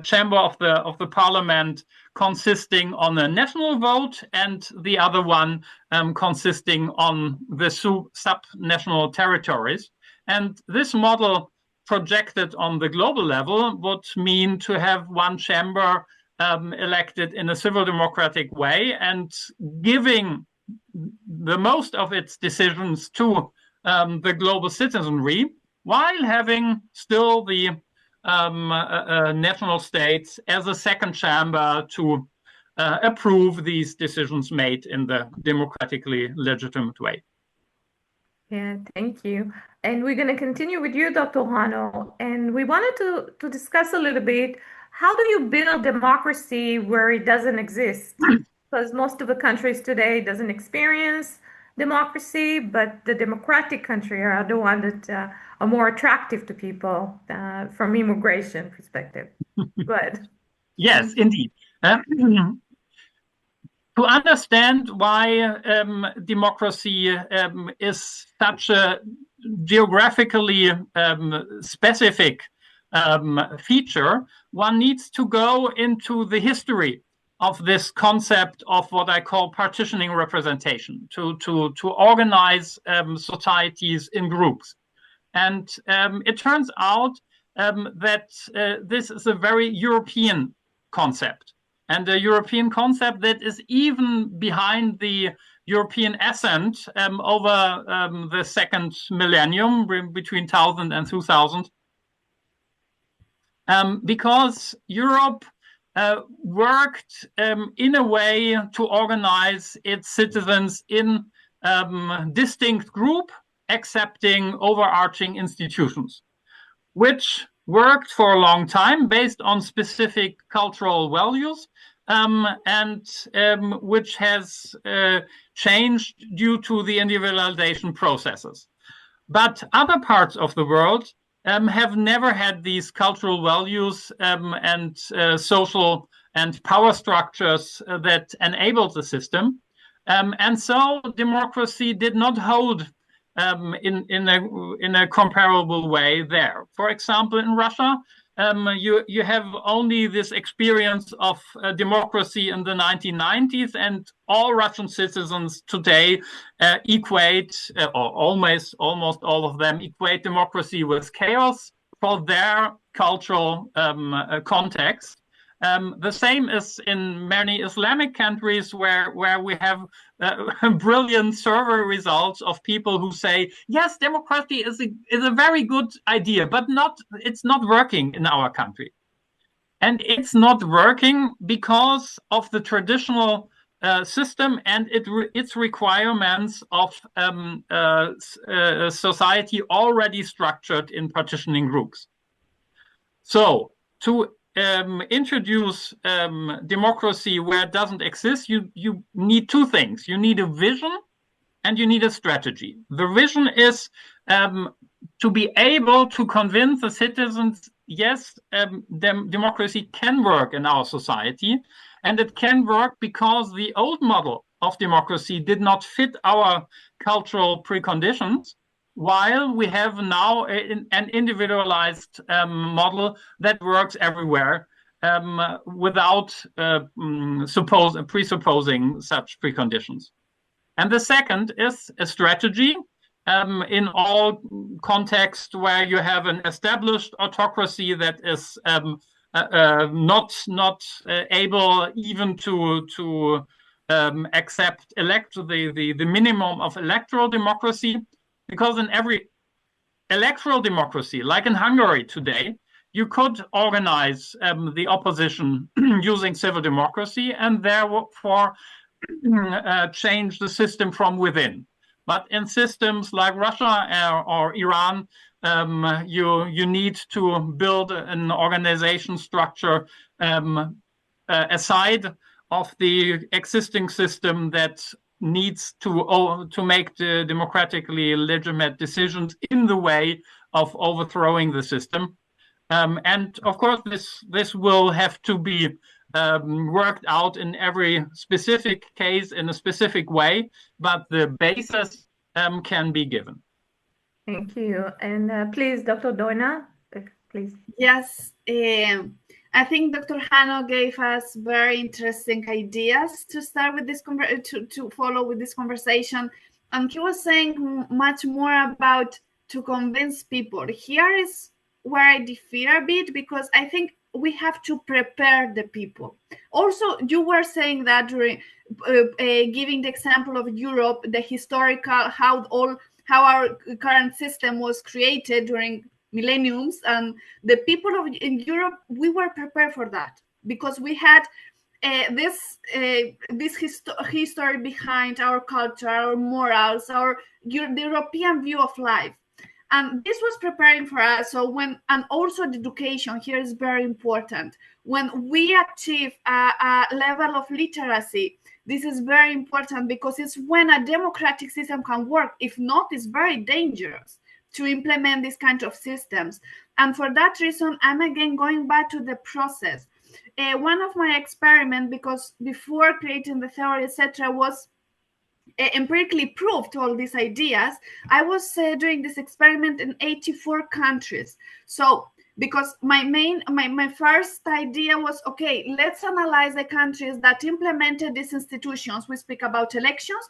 chamber of the parliament consisting on a national vote, and the other one consisting on the sub-national territories. And this model projected on the global level would mean to have one chamber elected in a civil democratic way and giving the most of its decisions to the global citizenry, while having still the national states as a second chamber to approve these decisions made in the democratically legitimate way. Yeah, thank you. And we're going to continue with you, Dr. Hanno. And we wanted to discuss a little bit, how do you build democracy where it doesn't exist? Because most of the countries today doesn't experience democracy, but the democratic countries are the ones that are more attractive to people from immigration perspective. Good. Yes, indeed. To understand why democracy is such a geographically specific feature, one needs to go into the history of this concept of what I call partitioning representation, to organize societies in groups. And it turns out that this is a very European concept, and a European concept that is even behind the European ascent over the second millennium, between 1000 and 2000, because Europe worked in a way to organize its citizens in distinct group, accepting overarching institutions, which worked for a long time based on specific cultural values, and which has changed due to the individualization processes. But other parts of the world have never had these cultural values and social and power structures that enabled the system. And so democracy did not hold in a comparable way there. For example, in Russia, you have only this experience of democracy in the 1990s, and all Russian citizens today equate, or almost all of them equate democracy with chaos for their cultural context. The same is in many Islamic countries where we have brilliant survey results of people who say, yes, democracy is a very good idea, but it's not working in our country. And it's not working because of the traditional system and its requirements of society already structured in partitioning groups. So to introduce democracy where it doesn't exist, you need two things. You need a vision and you need a strategy. The vision is to be able to convince the citizens, yes, democracy can work in our society, and it can work because the old model of democracy did not fit our cultural preconditions, while we have now an individualized model that works everywhere without presupposing such preconditions. And the second is a strategy in all contexts where you have an established autocracy that is not able even to elect the minimum of electoral democracy. Because in every electoral democracy, like in Hungary today, you could organize the opposition using civil democracy and therefore change the system from within. But in systems like Russia or Iran, you need to build an organization structure aside of the existing system that needs to make the democratically legitimate decisions in the way of overthrowing the system. And of course, this will have to be worked out in every specific case in a specific way, but the basis can be given. Thank you. And please, Dr. Doina, please. Yes. I think Dr. Hanno gave us very interesting ideas to start with this to follow with this conversation, and he was saying much more about to convince people. Here is where I differ a bit, because I think we have to prepare the people. Also, you were saying that during giving the example of Europe, the historical how our current system was created during millenniums, and the people in Europe, we were prepared for that because we had this history behind our culture, our morals, the European view of life, and this was preparing for us. So and also the education here is very important. When we achieve a level of literacy, this is very important because it's when a democratic system can work. If not, it's very dangerous to implement these kind of systems. And for that reason, I'm again going back to the process. One of my experiments, because before creating the theory, etc., was empirically proved all these ideas. I was doing this experiment in 84 countries. So because my first idea was, okay, let's analyze the countries that implemented these institutions. We speak about elections,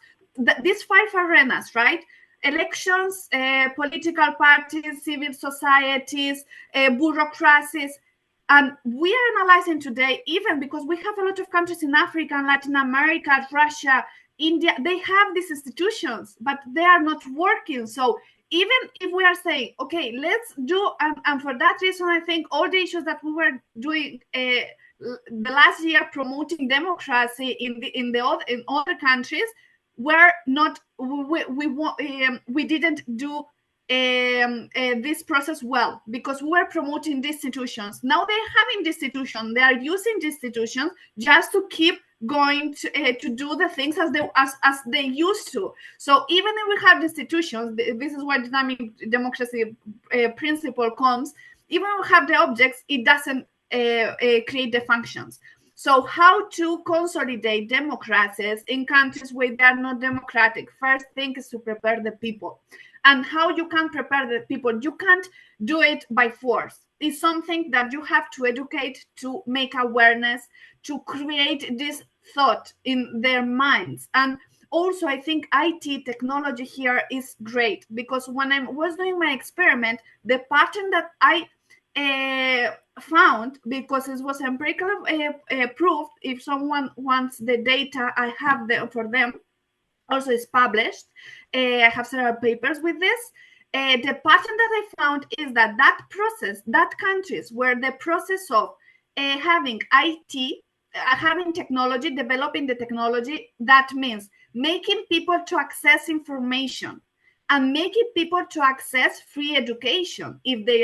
these 5 arenas, right? Elections, political parties, civil societies, bureaucracies. And we are analyzing today, even because we have a lot of countries in Africa and Latin America, Russia, India, they have these institutions, but they are not working. So even if we are saying, okay, let's do, and for that reason, I think all the issues that we were doing the last year promoting democracy in other countries were not, we didn't do this process well, because we were promoting institutions. Now they're having institutions. They are using institutions just to keep going to do the things as they used to. So even if we have institutions, this is where dynamic democracy principle comes. Even if we have the objects, it doesn't create the functions. So how to consolidate democracies in countries where they are not democratic? First thing is to prepare the people. And how you can prepare the people? You can't do it by force. It's something that you have to educate, to make awareness, to create this thought in their minds. And also, I think IT technology here is great, because when I was doing my experiment, the pattern that I found, because it was empirically proved, if someone wants the data, I have for them, also is published. I have several papers with this. The pattern that I found is that process, that countries where the process of having IT, having technology, developing the technology, that means making people to access information and making people to access free education. If they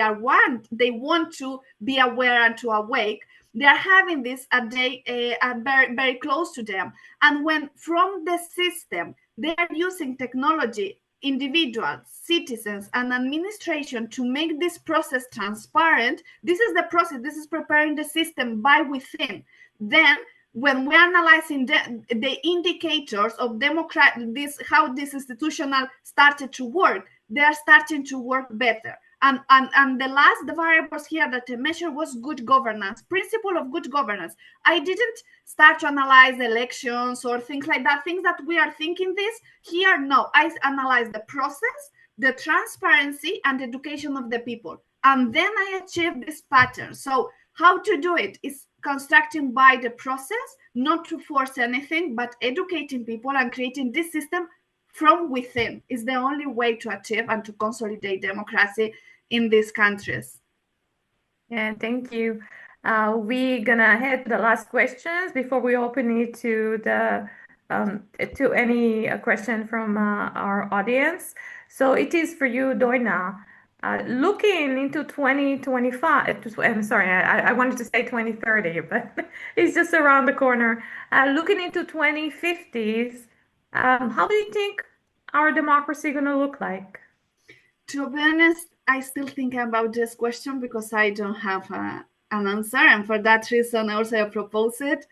want to be aware and to awake, they are having this very, very close to them. And when from the system, they are using technology, individuals, citizens, and administration to make this process transparent, this is the process, this is preparing the system by within. Then when we're analyzing the indicators of how this institutional started to work, they are starting to work better. And the last variables here that I measured was good governance, principle of good governance. I didn't start to analyze elections or things like that, things that we are thinking this here. No, I analyzed the process, the transparency, and education of the people. And then I achieved this pattern. So how to do it is constructing by the process, not to force anything, but educating people and creating this system from within is the only way to achieve and to consolidate democracy in these countries. Yeah, thank you. We're gonna head to the last questions before we open it to the to any question from our audience. So it is for you, Doina. Looking into 2025, I'm sorry, I wanted to say 2030, but it's just around the corner. Looking into 2050s, how do you think our democracy going to look like? To be honest, I still think about this question because I don't have an answer. And for that reason, also I propose it.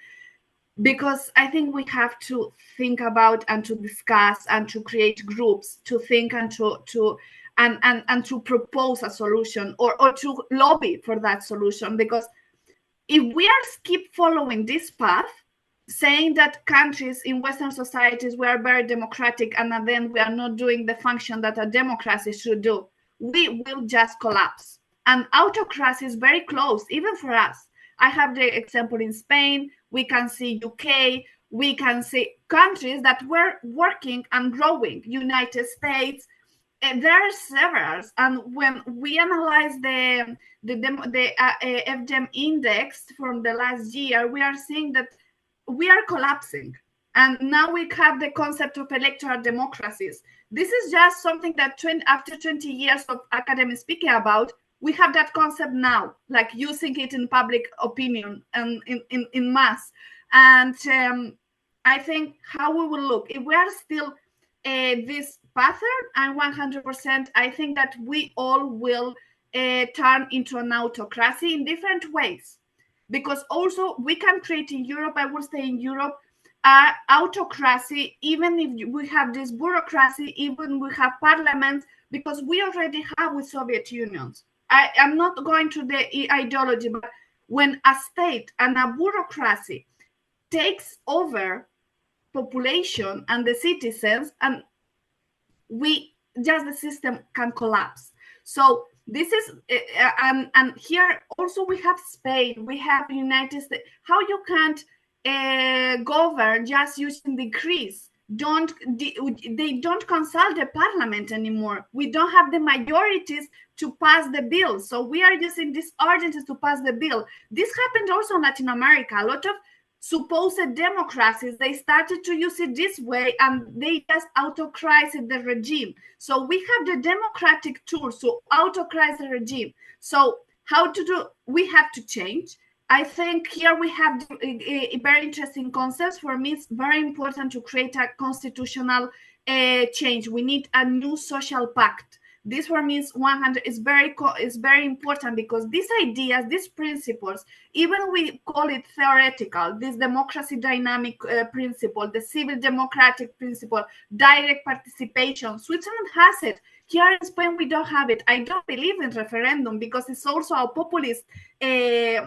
Because I think we have to think about and to discuss and to create groups to think and to propose a solution or to lobby for that solution. Because if we are keep following this path, saying that countries in Western societies we are very democratic and then we are not doing the function that a democracy should do, we will just collapse. And autocracy is very close, even for us. I have the example in Spain. We can see UK. We can see countries that were working and growing. United States. There are several. And when we analyze the FDEM index from the last year, we are seeing that we are collapsing. And now we have the concept of electoral democracies. This is just something that after 20 years of academic speaking about, we have that concept now, like using it in public opinion and in mass. And I think how we will look, if we are still this pattern, and 100%, I think that we all will turn into an autocracy in different ways. Because also we can create in Europe, I will say in Europe, autocracy, even if we have this bureaucracy, even we have parliaments, because we already have with Soviet Unions. I am not going to the ideology, but when a state and a bureaucracy takes over population and the citizens, and the system can collapse. So this is, and here also we have Spain, we have United States. How you can't govern just using decrees? They don't consult the parliament anymore. We don't have the majorities to pass the bill. So we are using these urgencies to pass the bill. This happened also in Latin America. A lot of supposed democracies, they started to use it this way, and they just autocratized the regime. So we have the democratic tools to autocratize the regime. So how to do? We have to change. I think here we have a very interesting concepts. For me, it's very important to create a constitutional change. We need a new social pact. This for me is 100 is very important, because these ideas, these principles, even we call it theoretical, this democracy dynamic principle, the civil democratic principle, direct participation. Switzerland has it. Here in Spain, we don't have it. I don't believe in referendum, because it's also a populist a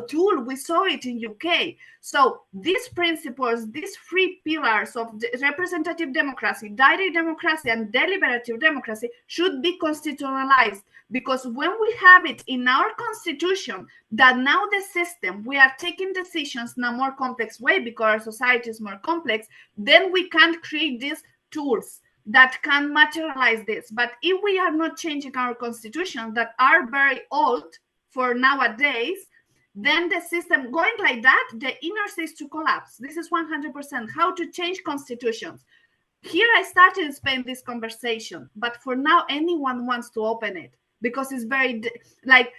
tool. We saw it in UK. So these principles, these three pillars of the representative democracy, direct democracy, and deliberative democracy should be constitutionalized, because when we have it in our constitution, that now the system, we are taking decisions in a more complex way because our society is more complex, then we can create these tools that can materialize this. But if we are not changing our constitution that are very old for nowadays, then the system going like that, the inertia is to collapse. This is 100% how to change constitutions. Here I started in Spain this conversation, but for now anyone wants to open it, because it's very like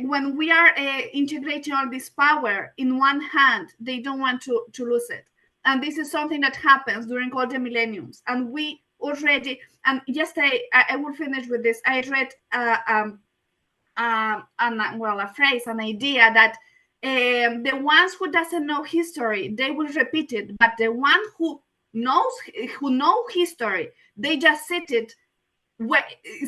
when we are integrating all this power in one hand, they don't want to lose it. And this is something that happens during all the millenniums. And we already, and yesterday, I will finish with this. I read a phrase, an idea that the ones who doesn't know history, they will repeat it. But the one who know history, they just sit it,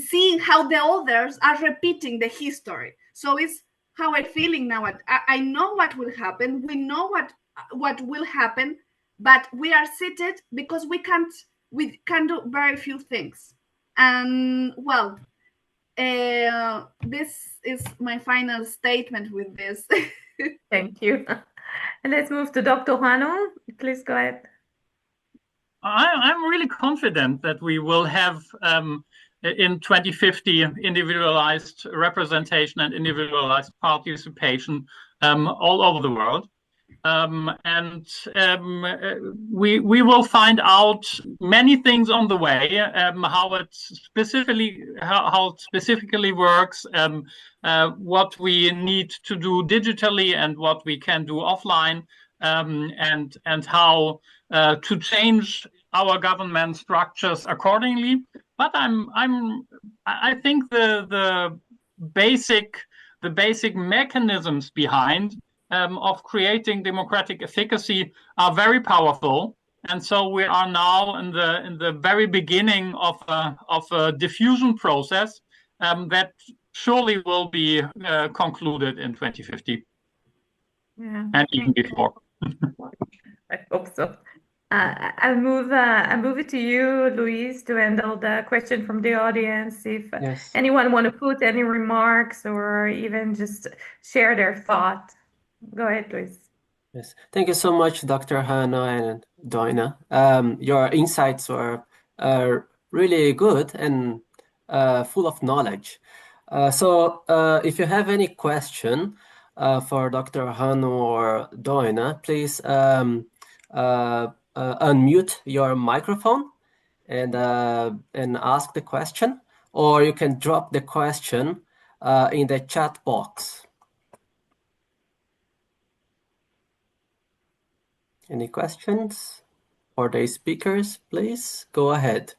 seeing how the others are repeating the history. So it's how I'm feeling now. I know what will happen. We know what will happen. But we are seated because we can do very few things. And well, this is my final statement with this. Thank you. And let's move to Dr. Hanno. Please go ahead. I'm really confident that we will have in 2050 individualized representation and individualized participation all over the world. We will find out many things on the way, how it specifically works, what we need to do digitally and what we can do offline, and how to change our government structures accordingly. But I think the basic mechanisms behind of creating democratic efficacy are very powerful, and so we are now in the very beginning of a diffusion process that surely will be concluded in 2050, and even before. I hope so. I'll move it to you, Luis, to handle the question from the audience. If anyone want to put any remarks or even just share their thought. Go ahead, Luis. Yes, thank you so much, Dr. Hanno and Doina. Your insights were really good and full of knowledge. So if you have any question for Dr. Hanno or Doina, please unmute your microphone and ask the question, or you can drop the question in the chat box. Any questions for the speakers, please go ahead.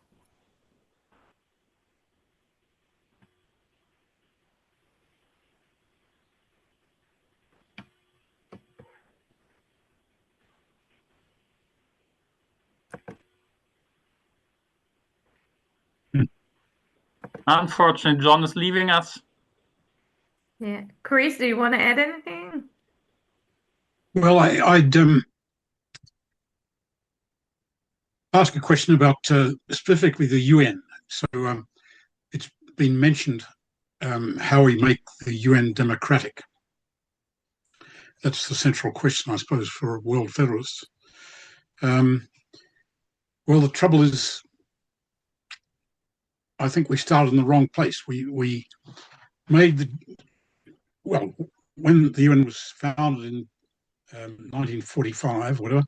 Unfortunately, John is leaving us. Yeah. Chris, do you want to add anything? Well, I'd ask a question about specifically the UN. So it's been mentioned how we make the UN democratic. That's the central question, I suppose, for world federalists. Well, the trouble is, I think we started in the wrong place. We made when the UN was founded in 1945, whatever,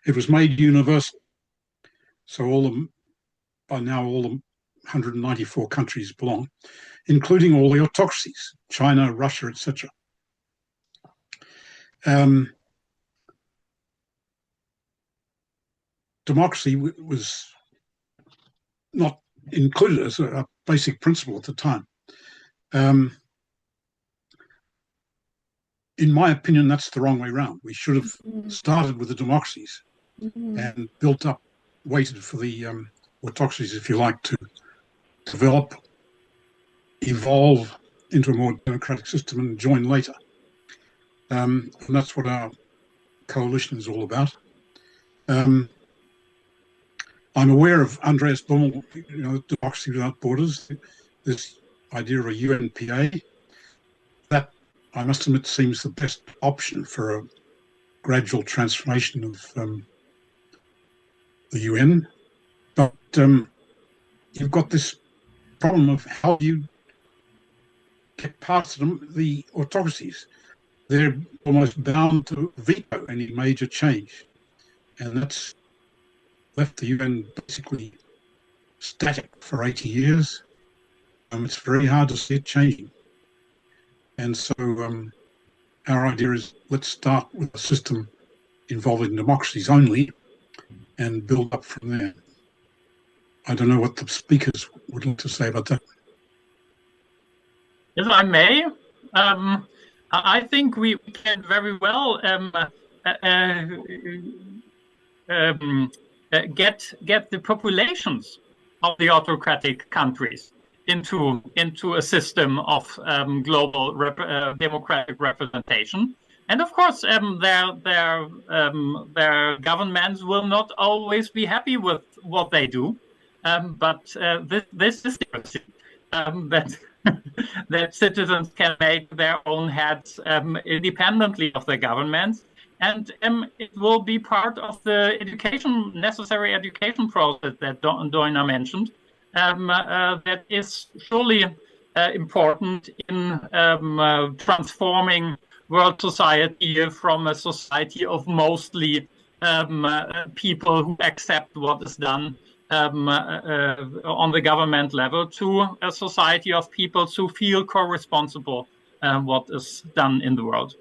it was made universal. So by now all the 194 countries belong, including all the autocracies, China, Russia, etc. Democracy was not included as a basic principle at the time. In my opinion, that's the wrong way around. We should have started with the democracies and built up, waited for the autocracies, if you like, to develop, evolve into a more democratic system and join later. And that's what our coalition is all about. I'm aware of Andreas Bummel, Democracy Without Borders, this idea of a UNPA. That, I must admit, seems the best option for a gradual transformation of the UN. But you've got this problem of how you get past the autocracies. They're almost bound to veto any major change. And that's left the UN basically static for 80 years. It's very hard to see it changing. And so our idea is, let's start with a system involving democracies only and build up from there. I don't know what the speakers would like to say about that. If I may, I think we can very well get the populations of the autocratic countries into a system of global democratic representation. And of course, their governments will not always be happy with what they do. But this is the that citizens can make their own heads independently of the governments. And it will be part of the necessary education process that Doina mentioned. That is surely important in transforming world society from a society of mostly people who accept what is done on the government level to a society of people who feel co-responsible what is done in the world.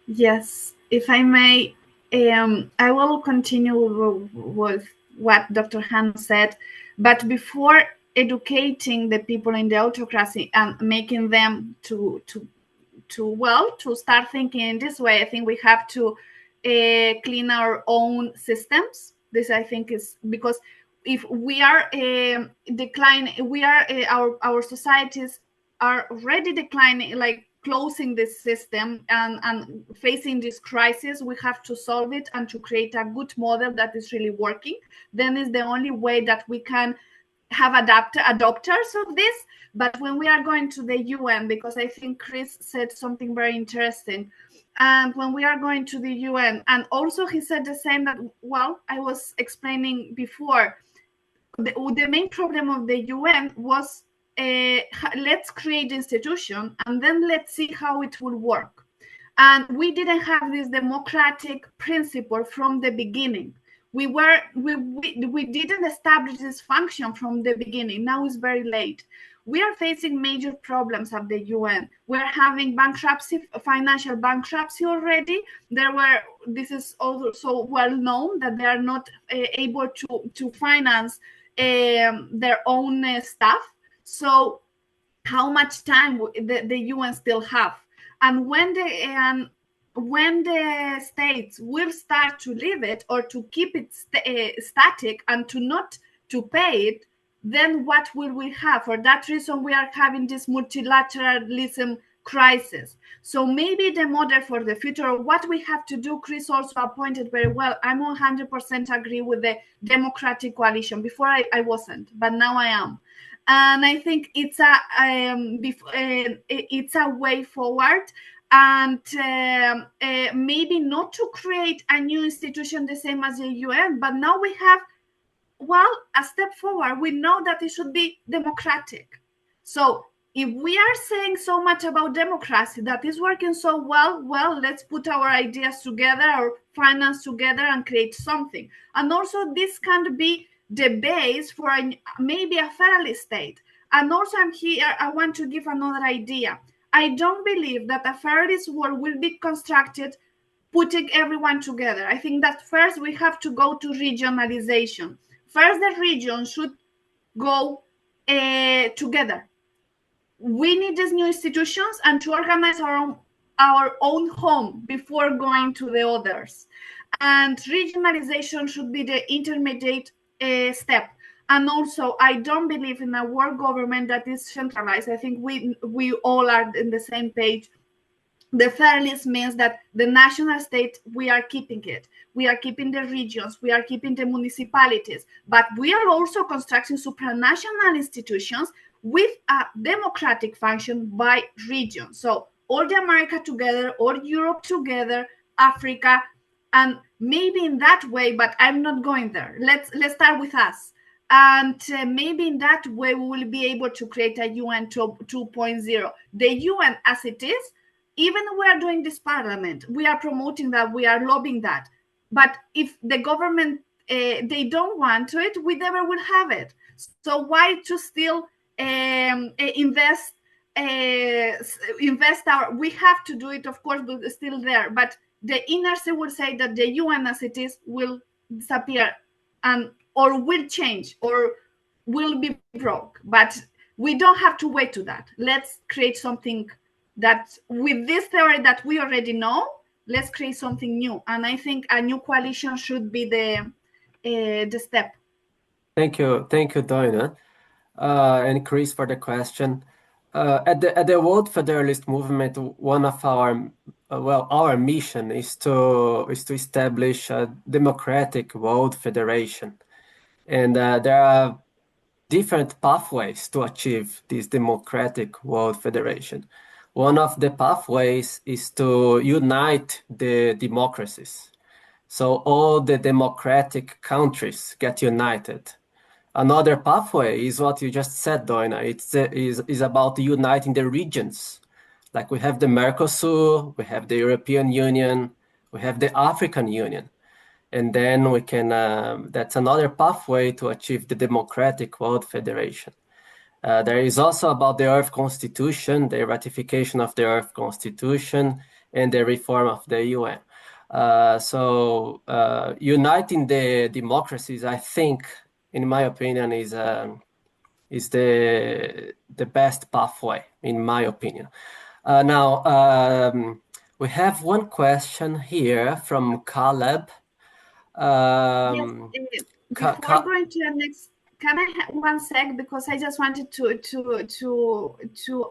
Yes, if I may, I will continue with what Dr. Hanno said, but before educating the people in the autocracy and making them to start thinking in this way, I think we have to clean our own systems. This, I think, is because if we are declining, our societies are already declining, like closing this system and facing this crisis. We have to solve it and to create a good model that is really working. Then is the only way that we can have adopters of this. But when we are going to the UN, because I think Chris said something very interesting, and when we are going to the UN, and also he said the same that, well, I was explaining before, the main problem of the UN was let's create institution and then let's see how it will work. And we didn't have this democratic principle from the beginning. We didn't establish this function from the beginning. Now it's very late. We are facing major problems at the UN. We're having bankruptcy, financial bankruptcy already. This is also well known that they are not able to finance their own staff. So how much time the UN still have? And when the states will start to leave it or to keep it static and not to pay it, then what will we have? For that reason, we are having this multilateralism crisis. So maybe the model for the future, what we have to do, Chris also appointed very well. I'm 100% agree with the democratic coalition. Before I wasn't, but now I am. And I think it's a way forward, and maybe not to create a new institution the same as the UN, but now we have, well, a step forward. We know that it should be democratic. So if we are saying so much about democracy that is working so well, let's put our ideas together, our finance together, and create something. And also, this can be the base for maybe a federalist state. And also, I want to give another idea. I don't believe that a federalist world will be constructed putting everyone together. I think that first we have to go to regionalization. First, the regions should go together. We need these new institutions and to organize our own home before going to the others. And regionalization should be the intermediate step. And also, I don't believe in a world government that is centralized. I think we all are in the same page. The federalist means that the national state, we are keeping it. We are keeping the regions, we are keeping the municipalities, but we are also constructing supranational institutions with a democratic function by region. So all the America together, all Europe together, Africa, and maybe in that way, but I'm not going there. Let's start with us. And maybe in that way, we will be able to create a UN 2.0. The UN as it is, even we are doing this parliament, we are promoting that, we are lobbying that. But if the government, they don't want to it, we never will have it. So why to still invest we have to do it, of course, but it's still there. But the inertia will say that the UN as it is will disappear or will change or will be broke. But we don't have to wait to that. Let's create something that with this theory that we already know, let's create something new. And I think a new coalition should be the step. Thank you, Doina, and Chris for the question. At the World Federalist Movement, one of our mission is to establish a democratic world federation, and there are different pathways to achieve this democratic world federation. One of the pathways is to unite the democracies. So all the democratic countries get united. Another pathway is what you just said, Doina. It's about uniting the regions. Like we have the Mercosur, we have the European Union, we have the African Union. And then we can, that's another pathway to achieve the democratic world federation. There is also about the Earth Constitution, the ratification of the Earth Constitution, and the reform of the UN. So uniting the democracies, I think, in my opinion, is the best pathway, in my opinion. Now, we have one question here from Caleb. Yes, before going to the next, can I have 1 sec, because I just wanted to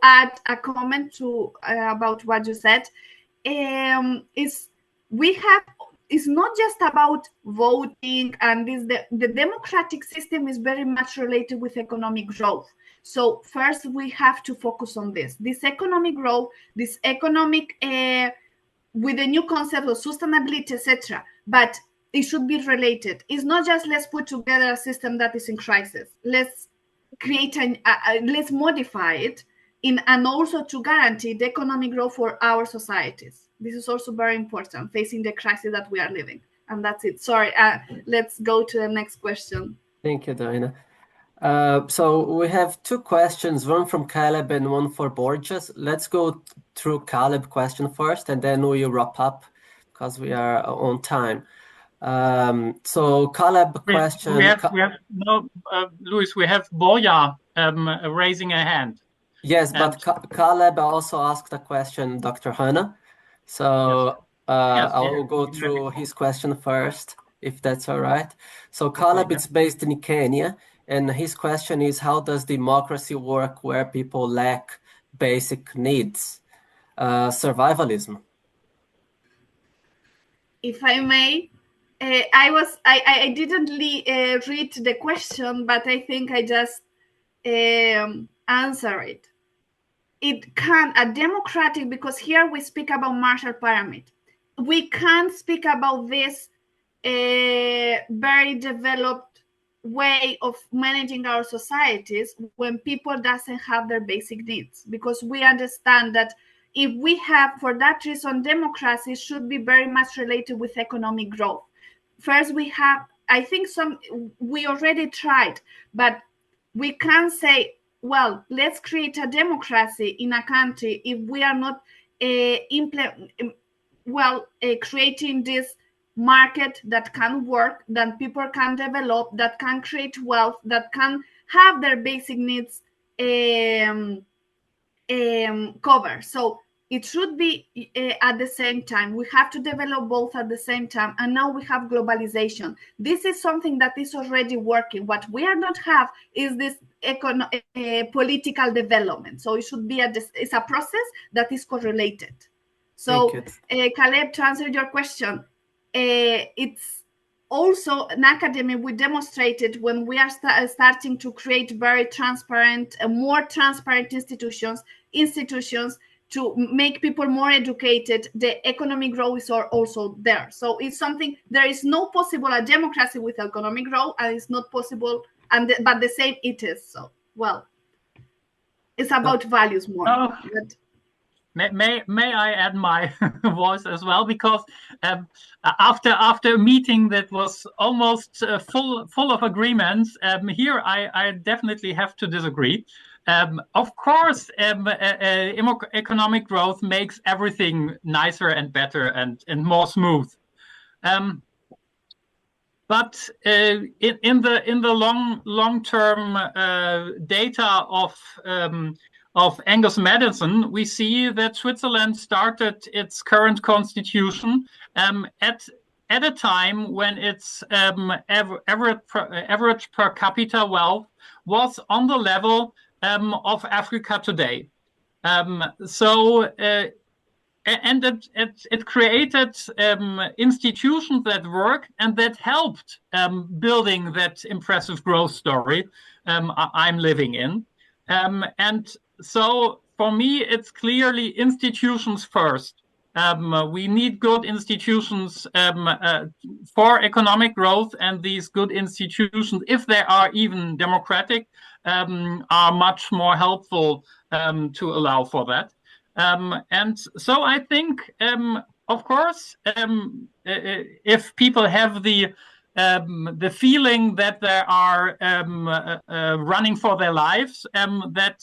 add a comment to about what you said. It's not just about voting, and the democratic system is very much related with economic growth. So first we have to focus on this economic growth, this economic with the new concept of sustainability, etc. But it should be related. It's not just let's put together a system that is in crisis. Let's create let's modify it and also to guarantee the economic growth for our societies. This is also very important, facing the crisis that we are living. And that's it. Sorry, let's go to the next question. Thank you, Doina. So we have 2 questions, one from Caleb and one for Borges. Let's go through Caleb's question first, and then we'll wrap up because we are on time. So Caleb question. Luis, we have Boya raising a hand. Yes, but Caleb also asked a question, Dr. Hanno. So I will go through his question first, if that's all right. So Caleb is based in Kenya, and his question is, how does democracy work where people lack basic needs? Survivalism. If I may, I didn't read the question, but I think I just answer it. It can a democratic, because here we speak about Marshall Pyramid. We can't speak about this very developed way of managing our societies when people doesn't have their basic needs, because we understand that if we have, for that reason, democracy should be very much related with economic growth. First, we have, I think we already tried, but we can't say, well, let's create a democracy in a country if we are not creating this market that can work, that people can develop, that can create wealth, that can have their basic needs covered. So it should be at the same time. We have to develop both at the same time. And now we have globalization. This is something that is already working. What we are not have is this political development. So it should be it's a process that is correlated. So Caleb, to answer your question, it's also in academia, we demonstrated when we are starting to create very transparent, more transparent institutions to make people more educated, the economic growth is also there. So it's something, there is no possible a democracy with economic growth, and it's not possible, but the same it is. So, well, it's about values more. But, May I add my voice as well? Because after a meeting that was almost full of agreements, here I definitely have to disagree. Of course, economic growth makes everything nicer and better and more smooth. But in the long-term data of Angus Madison, we see that Switzerland started its current constitution at a time when its average per capita wealth was on the level of Africa today. It created institutions that work and that helped building that impressive growth story I'm living in. So for me, it's clearly institutions first. We need good institutions for economic growth, and these good institutions, if they are even democratic, are much more helpful to allow for that. And so I think, of course, if people have the feeling that they are running for their lives, that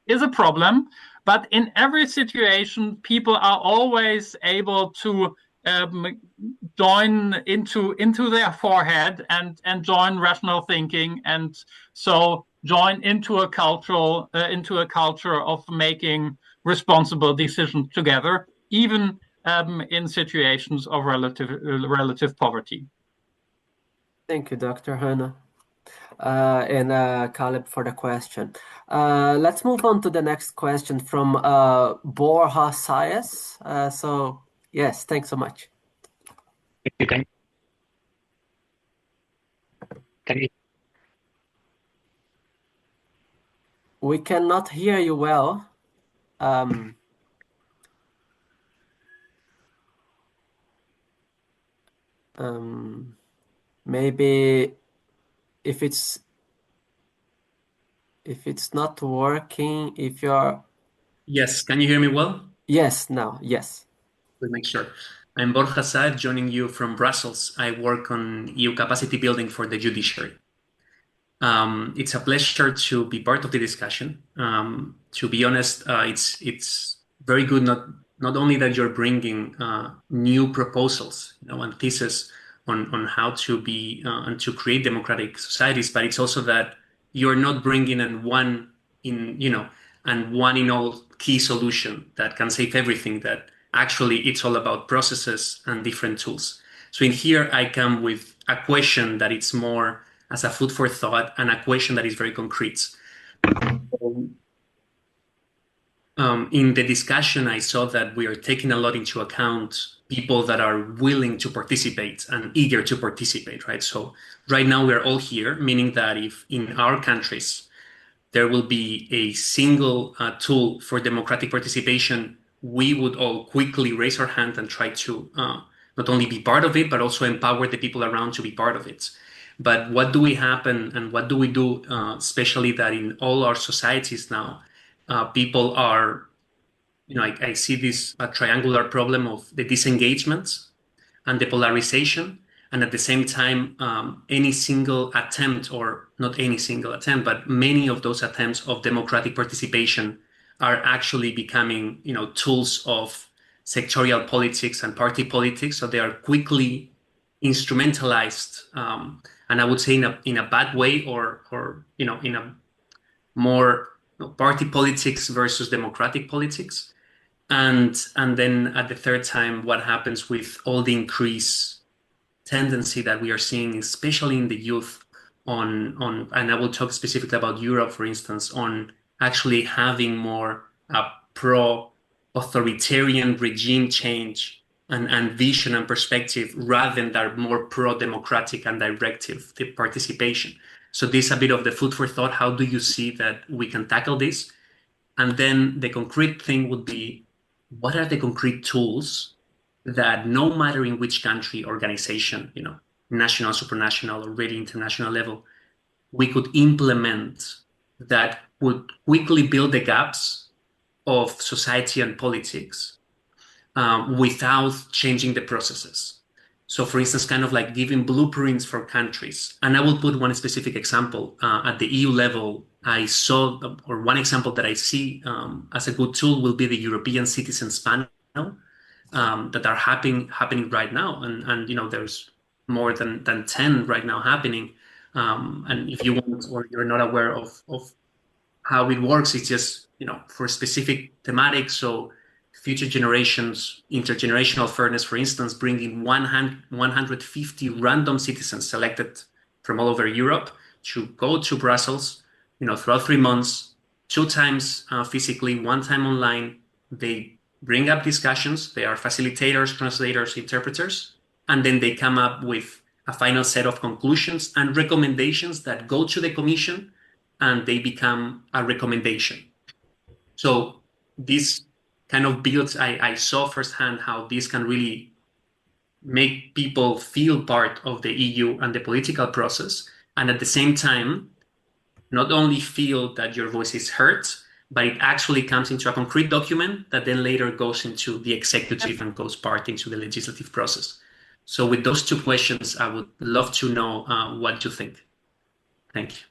is a problem. But in every situation, people are always able to join into their forehead and join rational thinking, and so join into a culture of making responsible decisions together, even in situations of relative poverty. Thank you, Dr. Hanno. And Caleb for the question. Let's move on to the next question from Borja Saez. So yes, thanks so much. Can you? We cannot hear you well. Maybe if it's not working, if you're... Yes, can you hear me well? Yes, now, yes. We'll make sure. I'm Borja Saez, joining you from Brussels. I work on EU capacity building for the judiciary. It's a pleasure to be part of the discussion. To be honest, it's very good not only that you're bringing new proposals, and thesis on how to be and to create democratic societies, but it's also that you're not bringing in one in all key solution that can save everything. That actually it's all about processes and different tools. So in here I come with a question that it's more as a food for thought, and a question that is very concrete. In the discussion, I saw that we are taking a lot into account people that are willing to participate and eager to participate, right? So right now we're all here, meaning that if in our countries there will be a single tool for democratic participation, we would all quickly raise our hand and try to not only be part of it, but also empower the people around to be part of it. But what do we happen and what do we do, especially that in all our societies now, people are, I see this triangular problem of the disengagements and the polarization, and at the same time, any single attempt, or not any single attempt, but many of those attempts of democratic participation are actually becoming, tools of sectorial politics and party politics. So they are quickly instrumentalized, and I would say in a bad way, or in a more party politics versus democratic politics. And then at the third time, what happens with all the increased tendency that we are seeing, especially in the youth, and I will talk specifically about Europe, for instance, on actually having more pro-authoritarian regime change and vision and perspective, rather than that more pro-democratic and directive participation. So this is a bit of the food for thought. How do you see that we can tackle this? And then the concrete thing would be, what are the concrete tools that, no matter in which country, organization, national, supranational, or really international level, we could implement that would quickly build the gaps of society and politics without changing the processes. So for instance, kind of like giving blueprints for countries. And I will put one specific example. At the EU level, I saw, or one example that I see as a good tool will be the European Citizens Panel that are happening right now. And there's more than 10 right now happening. And if you want, or you're not aware of how it works, it's just, for specific thematics. So future generations, intergenerational fairness, for instance, bringing 150 random citizens selected from all over Europe to go to Brussels, throughout 3 months, 2 times physically, 1 time online. They bring up discussions. They are facilitators, translators, interpreters, and then they come up with a final set of conclusions and recommendations that go to the Commission, and they become a recommendation. So this kind of builds, I saw firsthand how this can really make people feel part of the EU and the political process, and at the same time, not only feel that your voice is heard, but it actually comes into a concrete document that then later goes into the executive and goes part into the legislative process. So with those 2 questions, I would love to know what you think. Thank you.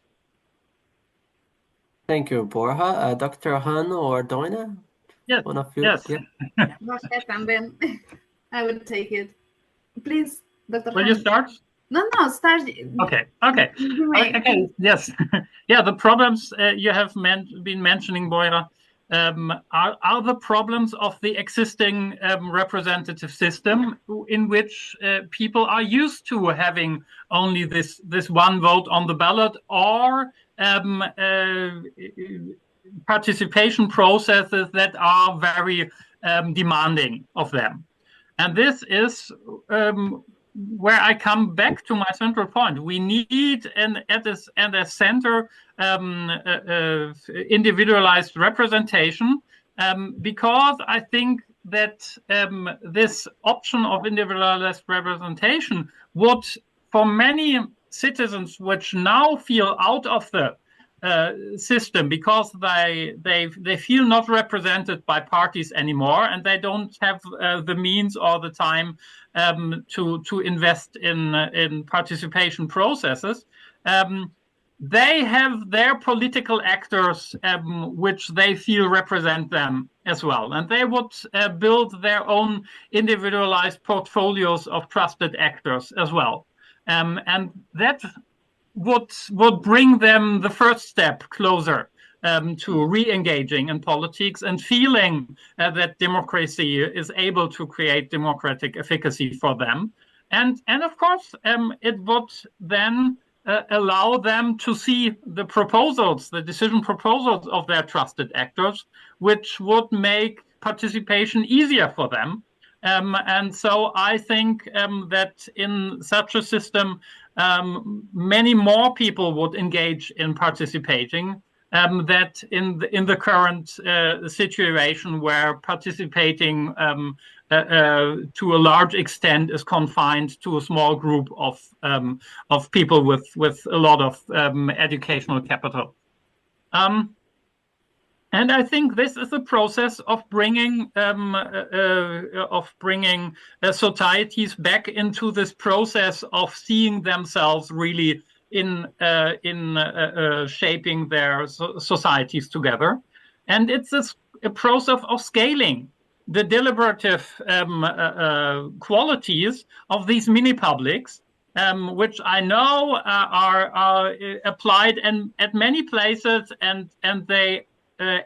Thank you, Borja. Dr. Hanno or Doina? Yes. One of you? Yes. Yeah. Go ahead, and then I will take it. Please, Dr. Will you start? No, start. Okay. Yes. Yeah, the problems you have been mentioning, Borja, are the problems of the existing representative system, in which people are used to having only this one vote on the ballot, or participation processes that are very demanding of them. And this is where I come back to my central point. We need at the center individualized representation, because I think that this option of individualized representation would, for many citizens which now feel out of the system because they feel not represented by parties anymore, and they don't have the means or the time to invest in participation processes. They have their political actors which they feel represent them as well, and they would build their own individualized portfolios of trusted actors as well, and that would bring them the first step closer to re-engaging in politics and feeling that democracy is able to create democratic efficacy for them. And of course, it would then allow them to see the proposals, the decision proposals of their trusted actors, which would make participation easier for them. And so I think that in such a system, many more people would engage in participating that in the current situation, where participating to a large extent is confined to a small group of people with a lot of educational capital. And I think this is a process of bringing societies back into this process of seeing themselves really in shaping their societies together. And it's a process of scaling the deliberative qualities of these mini publics, which I know are applied at many places, and they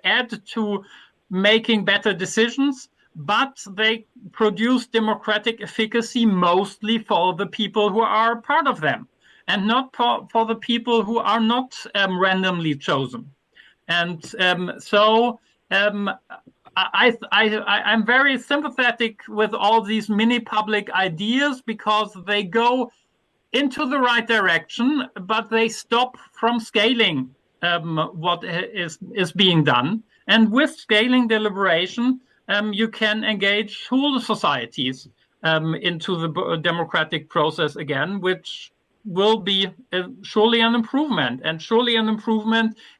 add to making better decisions, but they produce democratic efficacy mostly for the people who are part of them, and not for the people who are not randomly chosen. And so I'm very sympathetic with all these mini public ideas, because they go into the right direction, but they stop from scaling what is being done. And with scaling deliberation, you can engage whole societies into the democratic process again, which will be surely an improvement,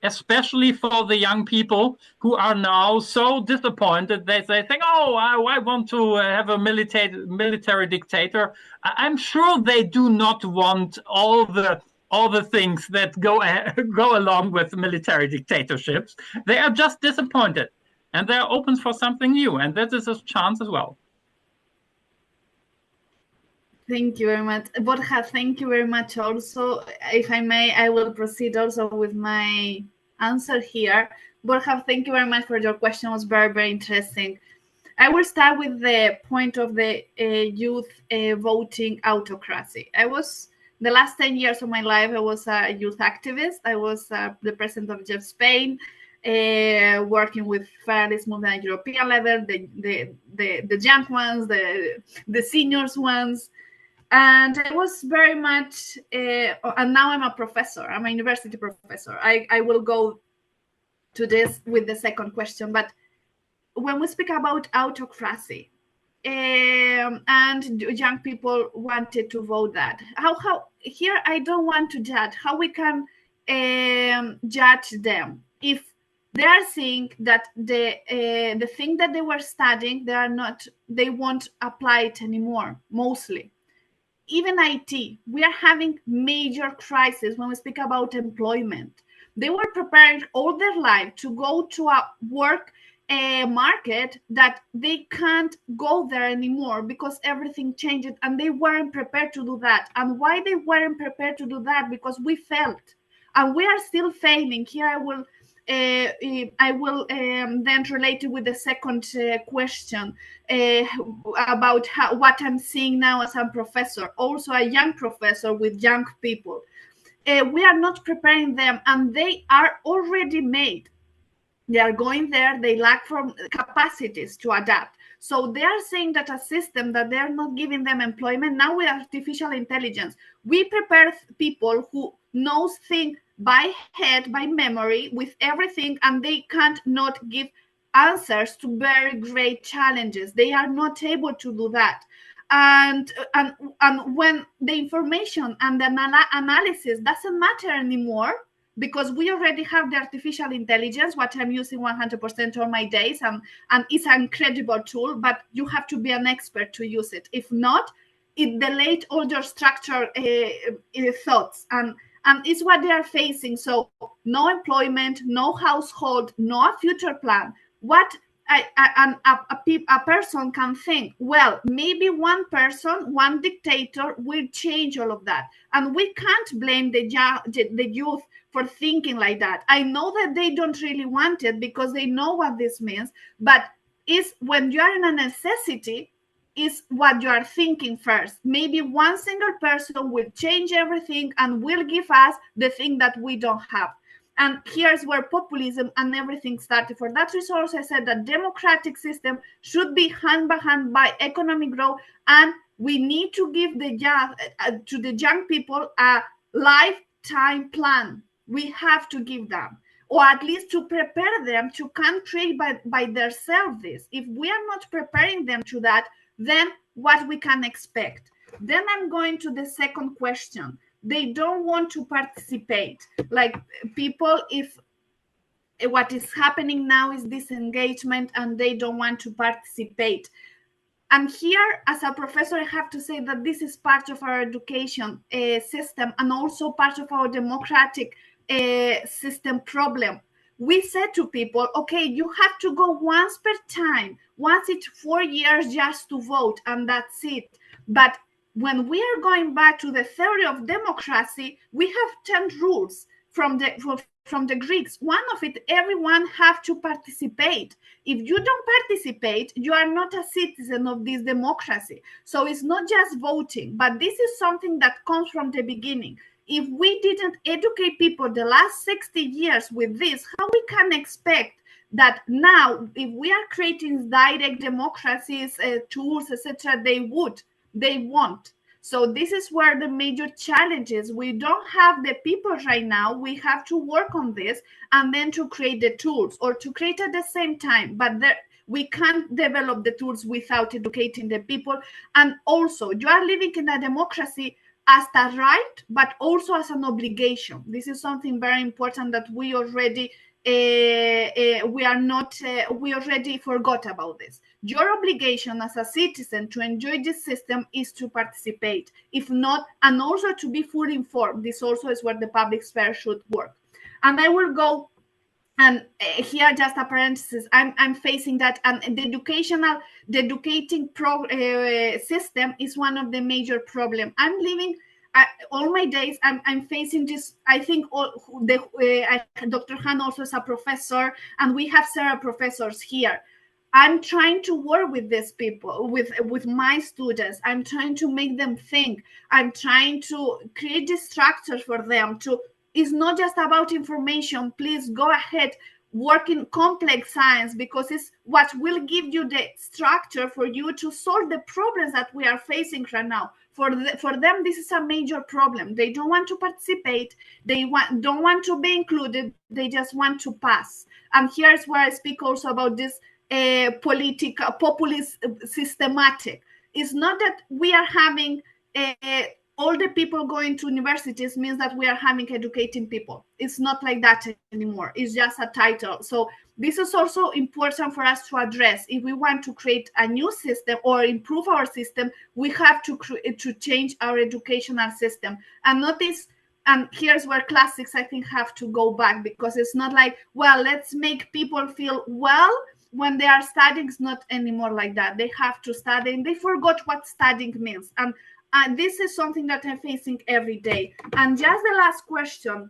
especially for the young people who are now so disappointed that they think, oh, I want to have a military dictator. I'm sure they do not want all the things that go along with military dictatorships. They are just disappointed, and they're open for something new, and that is a chance as well. Thank you very much. Borja, thank you very much also. If I may, I will proceed also with my answer here. Borja, thank you very much for your question. It was very, very interesting. I will start with the point of the youth voting autocracy. The last 10 years of my life, I was a youth activist. I was the president of JEF Spain, working with federalist movement at European level, the young ones, the seniors ones. And I was very much, and now I'm a professor. I'm a university professor. I will go to this with the second question. But when we speak about autocracy, and young people wanted to vote that, how here I don't want to judge how we can judge them if they are seeing that the thing that they were studying, they won't apply it anymore, mostly. Even IT, we are having major crisis when we speak about employment. They were preparing all their life to go to a work market that they can't go there anymore because everything changed, and they weren't prepared to do that. And why they weren't prepared to do that? Because we failed, and we are still failing. Here I will then relate it with the second question about what I'm seeing now as a professor, also a young professor with young people. We are not preparing them, and they are already made. They are going there, they lack from capacities to adapt. So they are saying that a system that they are not giving them employment. Now with artificial intelligence, we prepare people who knows things by head, by memory, with everything, and they can't not give answers to very great challenges. They are not able to do that. And when the information and the analysis doesn't matter anymore, because we already have the artificial intelligence, what I'm using 100% all my days, and it's an incredible tool, but you have to be an expert to use it. If not, it delays all your structure thoughts, and it's what they are facing. So no employment, no household, no future plan. What a person can think, well, maybe one person, one dictator will change all of that. And we can't blame the youth for thinking like that. I know that they don't really want it because they know what this means, but is when you are in a necessity, is what you are thinking first. Maybe one single person will change everything and will give us the thing that we don't have. And here's where populism and everything started. For that reason, I said that democratic system should be hand by hand by economic growth, and we need to give to the young people a lifetime plan. We have to give them. or at least to prepare them to can create by themselves this. If we are not preparing them to that, then what we can expect? Then I'm going to the second question. They don't want to participate. Like people, if what is happening now is disengagement and they don't want to participate. And here, as a professor, I have to say that this is part of our education system and also part of our democratic system problem. We said to people, okay, you have to go once per time, once it's 4 years just to vote, and that's it. But when we are going back to the theory of democracy, we have 10 rules from the Greeks. One of it, everyone have to participate. If you don't participate, you are not a citizen of this democracy. So it's not just voting, but this is something that comes from the beginning. If we didn't educate people the last 60 years with this, how we can expect that now, if we are creating direct democracies, tools, etc., they won't. So this is where the major challenge is. We don't have the people right now. We have to work on this and then to create the tools, or to create at the same time. But we can't develop the tools without educating the people. And also, you are living in a democracy as a right, but also as an obligation. This is something very important that we already we already forgot about this. Your obligation as a citizen to enjoy this system is to participate. If not, and also to be fully informed. This also is where the public sphere should work. And I will go, and here just a parenthesis, I'm facing that, and the educating system is one of the major problems. I'm living all my days, I'm facing this. I think Dr. Hanno also is a professor, and we have several professors here. I'm trying to work with these people, with my students. I'm trying to make them think. I'm trying to create this structure for them to. It's not just about information. Please go ahead, work in complex science, because it's what will give you the structure for you to solve the problems that we are facing right now. For them, this is a major problem. They don't want to participate. They don't want to be included. They just want to pass. And here's where I speak also about this populist systematic. It's not that we are having all the people going to universities means that we are having educating people. It's not like that anymore. It's just a title. So this is also important for us to address. If we want to create a new system or improve our system, we have to change our educational system. And notice, and here's where classics, I think, have to go back, because it's not like, well, let's make people feel well when they are studying. It's not anymore like that. They have to study, and they forgot what studying means. And this is something that I'm facing every day. And just the last question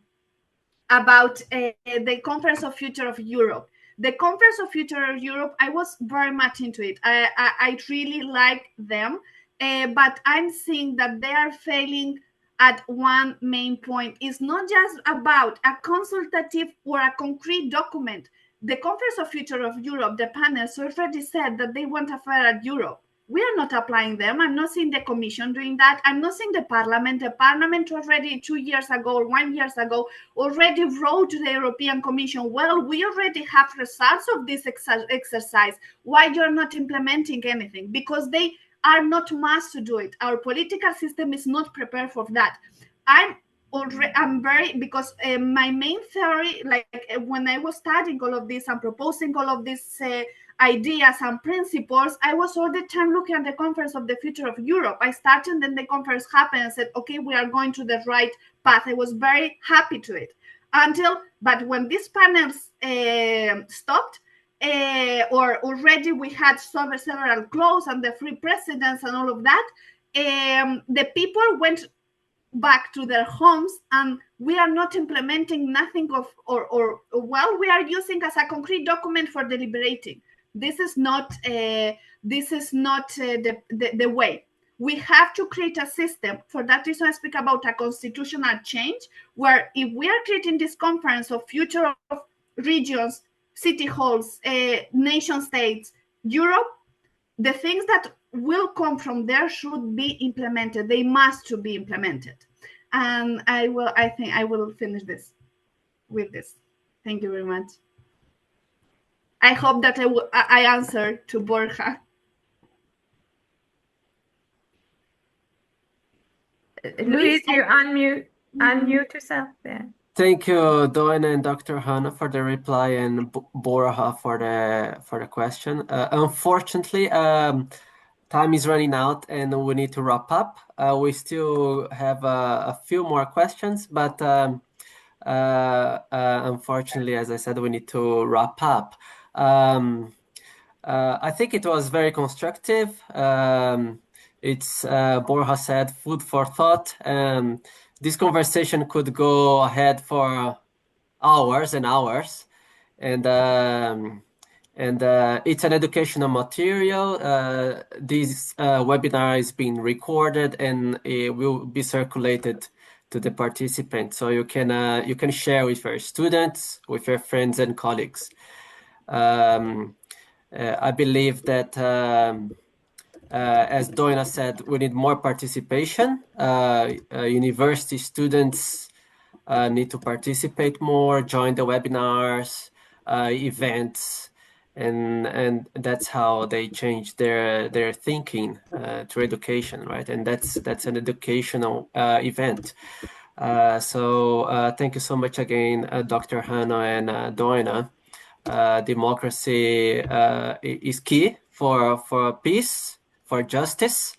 about the Conference of Future of Europe. The Conference of Future of Europe, I was very much into it. I really like them, but I'm seeing that they are failing at one main point. It's not just about a consultative or a concrete document. The Conference of Future of Europe, the panels already said that they want a federal Europe. We are not applying them. I'm not seeing the Commission doing that. I'm not seeing the Parliament. The Parliament already 2 years ago or 1 year ago already wrote to the European Commission, well, we already have results of this exercise. Why you're not implementing anything? Because they are not must to do it. Our political system is not prepared for that. Because my main theory, like when I was studying all of this and proposing all of these ideas and principles, I was all the time looking at the Conference of the Future of Europe. I started, then the conference happened, and said, okay, we are going to the right path. I was very happy to it. But when these panels stopped, or already we had several clauses and the free precedents and all of that, the people went back to their homes, and we are not implementing nothing we are using as a concrete document for deliberating. This is not the way. We have to create a system. For that reason, I speak about a constitutional change, where if we are creating this conference of future of regions, city halls, nation states, Europe, the things that will come from there should be implemented. They must to be implemented. And I think I will finish this with this. Thank you very much. I hope that I answered to Borja. Luis, you unmute yourself there. Thank you, Doina and Dr. Hanno, for the reply, and Borja for the question. Unfortunately, time is running out, and we need to wrap up. We still have a few more questions, but unfortunately, as I said, we need to wrap up. I think it was very constructive. It's Borja said, food for thought. This conversation could go ahead for hours and hours, and it's an educational material. This webinar is being recorded and it will be circulated to the participants, so you can share with your students, with your friends and colleagues. I believe that, as Doina said, we need more participation. University students need to participate more, join the webinars, events, and that's how they change their thinking through education, right? And that's an educational event. So thank you so much again, Dr. Hanno and Doina. Democracy is key for peace, for justice,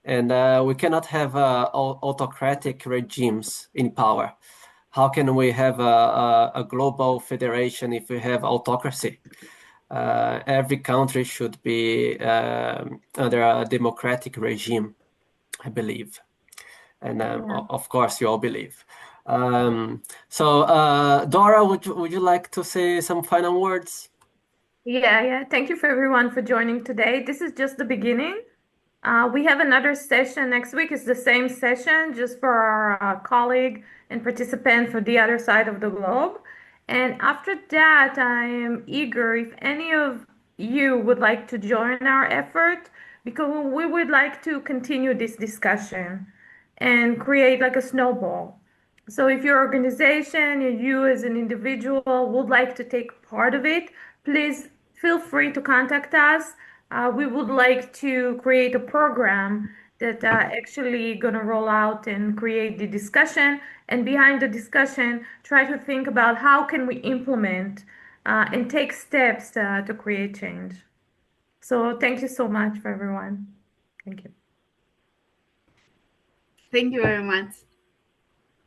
and we cannot have autocratic regimes in power. How can we have a global federation if we have autocracy? Every country should be under a democratic regime, I believe. And of course, you all believe. So Dora, would you like to say some final words? Yeah. Thank you for everyone for joining today. This is just the beginning. We have another session next week. It's the same session, just for our colleague and participant for the other side of the globe. And after that, I am eager if any of you would like to join our effort, because we would like to continue this discussion and create like a snowball. So if your organization and you as an individual would like to take part of it, please feel free to contact us. We would like to create a program that actually going to roll out and create the discussion, and behind the discussion try to think about how can we implement and take steps to create change. So thank you so much for everyone. Thank you. Thank you very much.